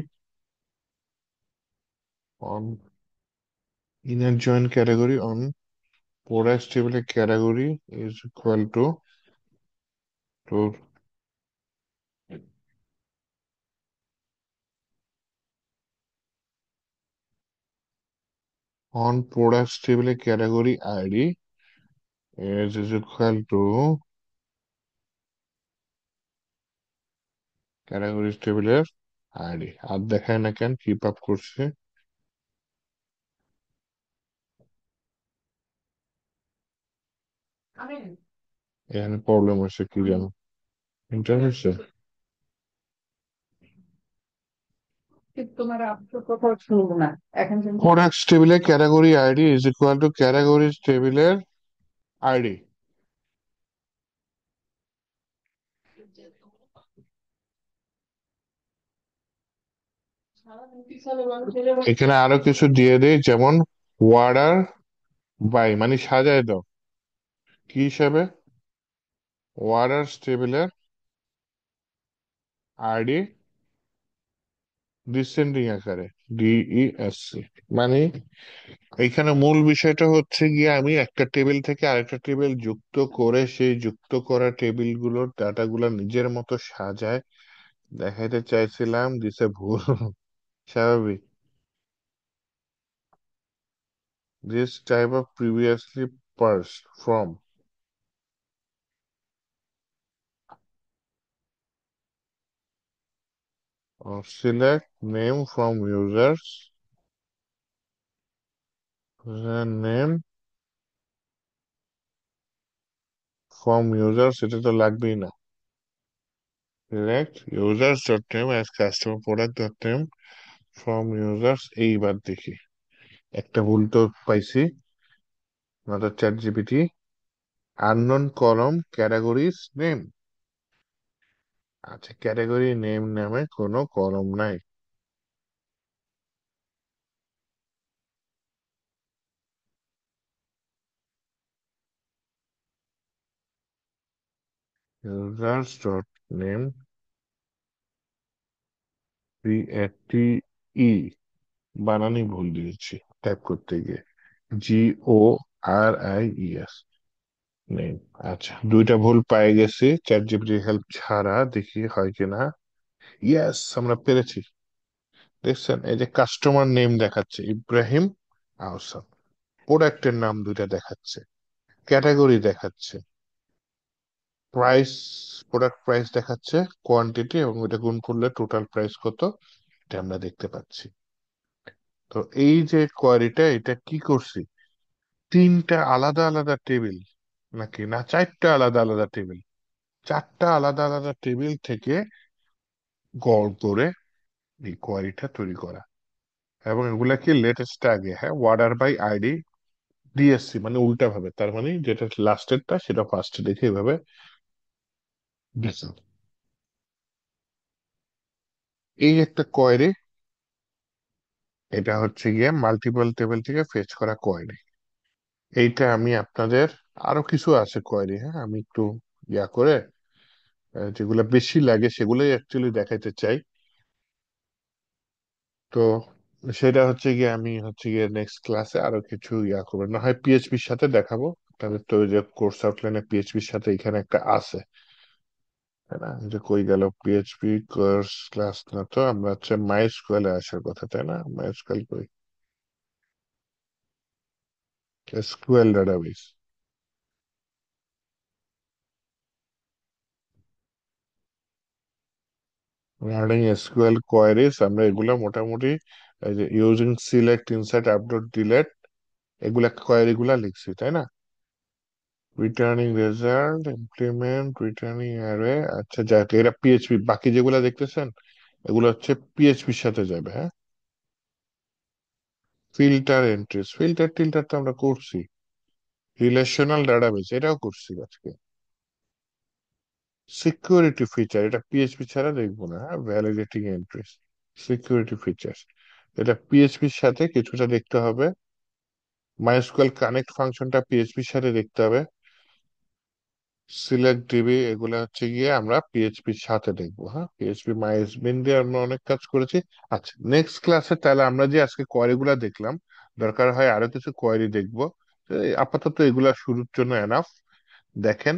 [SPEAKER 1] on inner join category on products table category is equal to on products table category ID is equal to categories table ID আর দেখায় না কেন কিপ আপ করছে এখানে প্রবলেম হচ্ছে কি জানো ইন্টার হচ্ছে products table category ID is equal to categories table ID এখানে আরো কিছু দিয়ে দেই যেমন order by মানে সাজায় দাও কি হিসাবে orders table ID ডিসেন্ডিং আকারে DESC মানে এইখানে মূল বিষয়টা হচ্ছে গিয়ে আমি একটা টেবিল থেকে আরেকটা টেবিল যুক্ত করে সেই যুক্ত করা টেবিল গুলোর ডাটাগুলো নিজের মতো সাজায় দেখাইতে চাইছিলাম দিছে ভুল স্বাভাবিক this type of previously parsed from or select name from users user name from users এটা তো লাগবেই না select users dot name as customer product dot name from users এইবার দেখি একটা ভুল তো পাইছি আমাদের chat GPT unknown column categories name আচ্ছা ক্যাটাগরি নেম নামে কোনো কলম নাই users dot name PATE বানানই ভুল দিয়েছি টাইপ করতে গিয়ে GORIES নেম আচ্ছা দুইটা ভুল পেয়ে গেছি চ্যাট জিপিটি হেল্প ছাড়া দেখি হয় কিনা ইয়েস আমরা পেরেছি দেখছেন এই যে কাস্টমার নেম দেখাচ্ছে ইব্রাহিম আহসান প্রোডাক্টের নাম দুইটা দেখাচ্ছে ক্যাটাগরি দেখাচ্ছে প্রাইস প্রোডাক্ট প্রাইস দেখাচ্ছে কোয়ান্টিটি এবং এটা গুণ করলে টোটাল প্রাইস কত এটা আমরা দেখতে পাচ্ছি তো এই যে কোয়ারিটা এটা কি করছি তিনটা আলাদা আলাদা টেবিল নাকি না চারটা আলাদা আলাদা টেবিল চারটা আলাদা আলাদা টেবিল থেকে গড় করে এই কোয়ারিটা তৈরি করা এবং এগুলা কি লেটেস্ট আগে হ্যাঁ অর্ডার বাই আইডি ডিএসসি মানে উল্টা ভাবে তার মানে যেটা লাস্টেরটা সেটা ফার্স্ট দেখে এভাবে দিছে। এই একটা কোয়ারি এটা হচ্ছে গিয়ে মাল্টিপল টেবিল থেকে ফেচ করা কোয়ারি এইটা আমি আপনাদের আরো কিছু আছে কোয়ারি হ্যাঁ আমি একটু ইয়া করে যেগুলো বেশি লাগে সেগুলোই অ্যাকচুয়ালি দেখাইতে চাই তো সেটা হচ্ছে গিয়ে আমি হচ্ছে গিয়ে নেক্সট ক্লাসে আরো কিছু ইয়া করবো না হয় পিএইচপির সাথে দেখাবো আপনাদের তো ওই যে কোর্স আউটলাইনে পিএইচপির সাথে এখানে একটা আছে তাই না যে কই গেল পিএইচপি কোর্স ক্লাস না তো আমরা হচ্ছে মাইস্কুয়েলে আসার কথা তাই না মাইস্কুয়েল কই SQL database running SQL queries আমরা এগুলা মোটামুটি এই যে using select insert update delete এগুলা কোয়ারি গুলা লিখছি তাই না returning result implement returning array আচ্ছা যাক এটা পিএইচপি বাকি যেগুলা দেখতেছেন এগুলো হচ্ছে পিএইচপির সাথে যাবে হ্যাঁ ফিল্টার এন্ট্রিজ ফিল্টার টিল্টার তো আমরা করছি রিলেশনাল ডাটাবেস এটাও করছি আজকে সিকিউরিটি ফিচার এটা পিএইচপি ছাড়া দেখবো না হ্যাঁ ভ্যালিডেটিং এন্ট্রিজ সিকিউরিটি ফিচার এটা পিএইচপির সাথে কিছুটা দেখতে হবে মাইস্কুয়েল কানেক্ট ফাংশনটা পিএইচপির সাথে দেখতে হবে সিলেক্ট ডিবি এগুলা হচ্ছে গিয়ে আমরা পিএইচপির সাথে দেখবো হ্যাঁ পিএইচপি মাইএসবিএন দিয়ে আমরা অনেক কাজ করেছি আচ্ছা নেক্সট ক্লাসে তাহলে আমরা যে আজকে কোয়ারি গুলা দেখলাম দরকার হয় আরো কিছু কোয়েরি দেখবো। তো আপাতত এগুলা শুরুর জন্য এনাফ। দেখেন,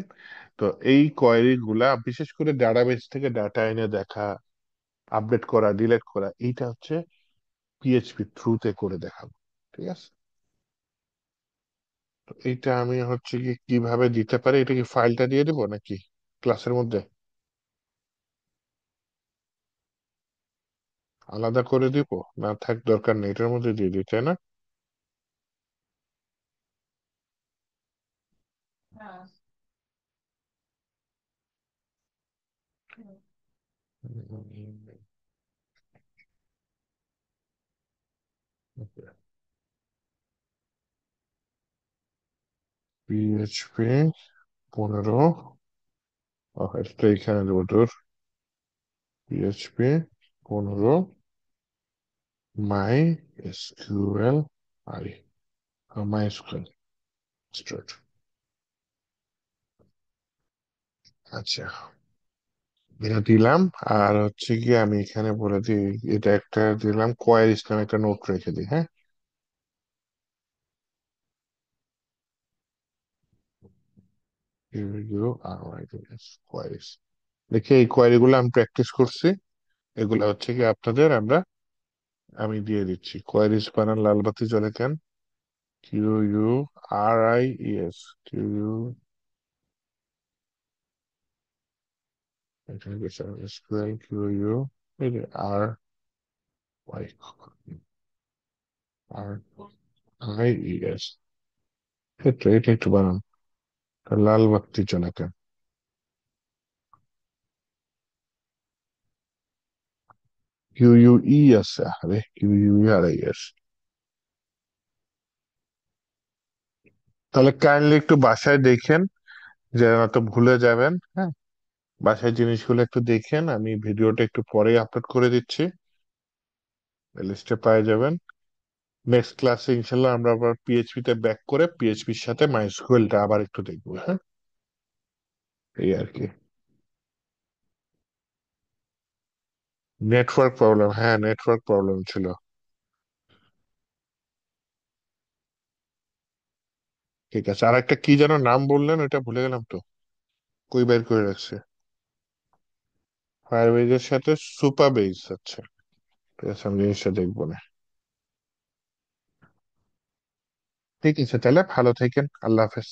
[SPEAKER 1] তো এই কোয়েরি গুলা বিশেষ করে ডাটাবেস থেকে ডাটা এনে দেখা, আপডেট করা, ডিলিট করা, এইটা হচ্ছে পিএইচপি থ্রুতে করে দেখাবো। ঠিক আছে? তো এইটা আমি হচ্ছে কি কিভাবে দিতে পারি, এটা কি ফাইলটা দিয়ে দিব নাকি ক্লাসের মধ্যে আলাদা করে দিব? না থাক, দরকার নেই, এটার মধ্যে দিয়ে দিই, তাই না? পিএইচপি 15, এটা এখানে দেবো তোর, PHP 15 my SQL I, my SQL start. আচ্ছা, এটা দিলাম। আর হচ্ছে কি আমি এখানে বলে দিই, এটা একটা দিলাম, কোয়ারিজ নামে একটা নোট রেখে দিই, হ্যাঁ? কোয়ারিজ, দেখি এই কোয়ারি গুলো আমি প্র্যাকটিস করছি। এগুলা হচ্ছে কি আপনাদের আমি দিয়ে দিচ্ছি। কোয়ারিজ বানান লাল বাতি জ্বলে কেন, QURIES, কিউ এখানে SQL QU, এই যে RIES, ক্ষেত্রে এটা একটু বানান, লাল বাতি জ্বলে কেন, QUE আছে, আরে QURIS। তাহলে কাইন্ডলি একটু বাসায় দেখেন, যে না তো ভুলে যাবেন, হ্যাঁ? বাসায় জিনিসগুলো একটু দেখেন, আমি ভিডিওটা একটু পরে আপলোড করে দিচ্ছি, লিস্টে পেয়ে যাবেন। নেক্সট ক্লাসে ইনশাল্লাহ আমরা আবার পিএইচপি তে ব্যাক করে পিএইচপির সাথে মাইস্কুয়েলটা আবার একটু দেখবো, হ্যাঁ? এই আর কি। নেটওয়ার্ক প্রবলেম, হ্যাঁ নেটওয়ার্ক প্রবলেম ছিল। ঠিক আছে, আর একটা কি যেন নাম বললেন, ওইটা ভুলে গেলাম তো, কই বের করে রাখছে? ফায়ারবেজের সাথে সুপার বেজ, আচ্ছা ঠিক আছে, আমি জিনিসটা দেখবো না। ঠিক আছে, তাহলে ভালো থাকেন, আল্লাহ হাফেজ।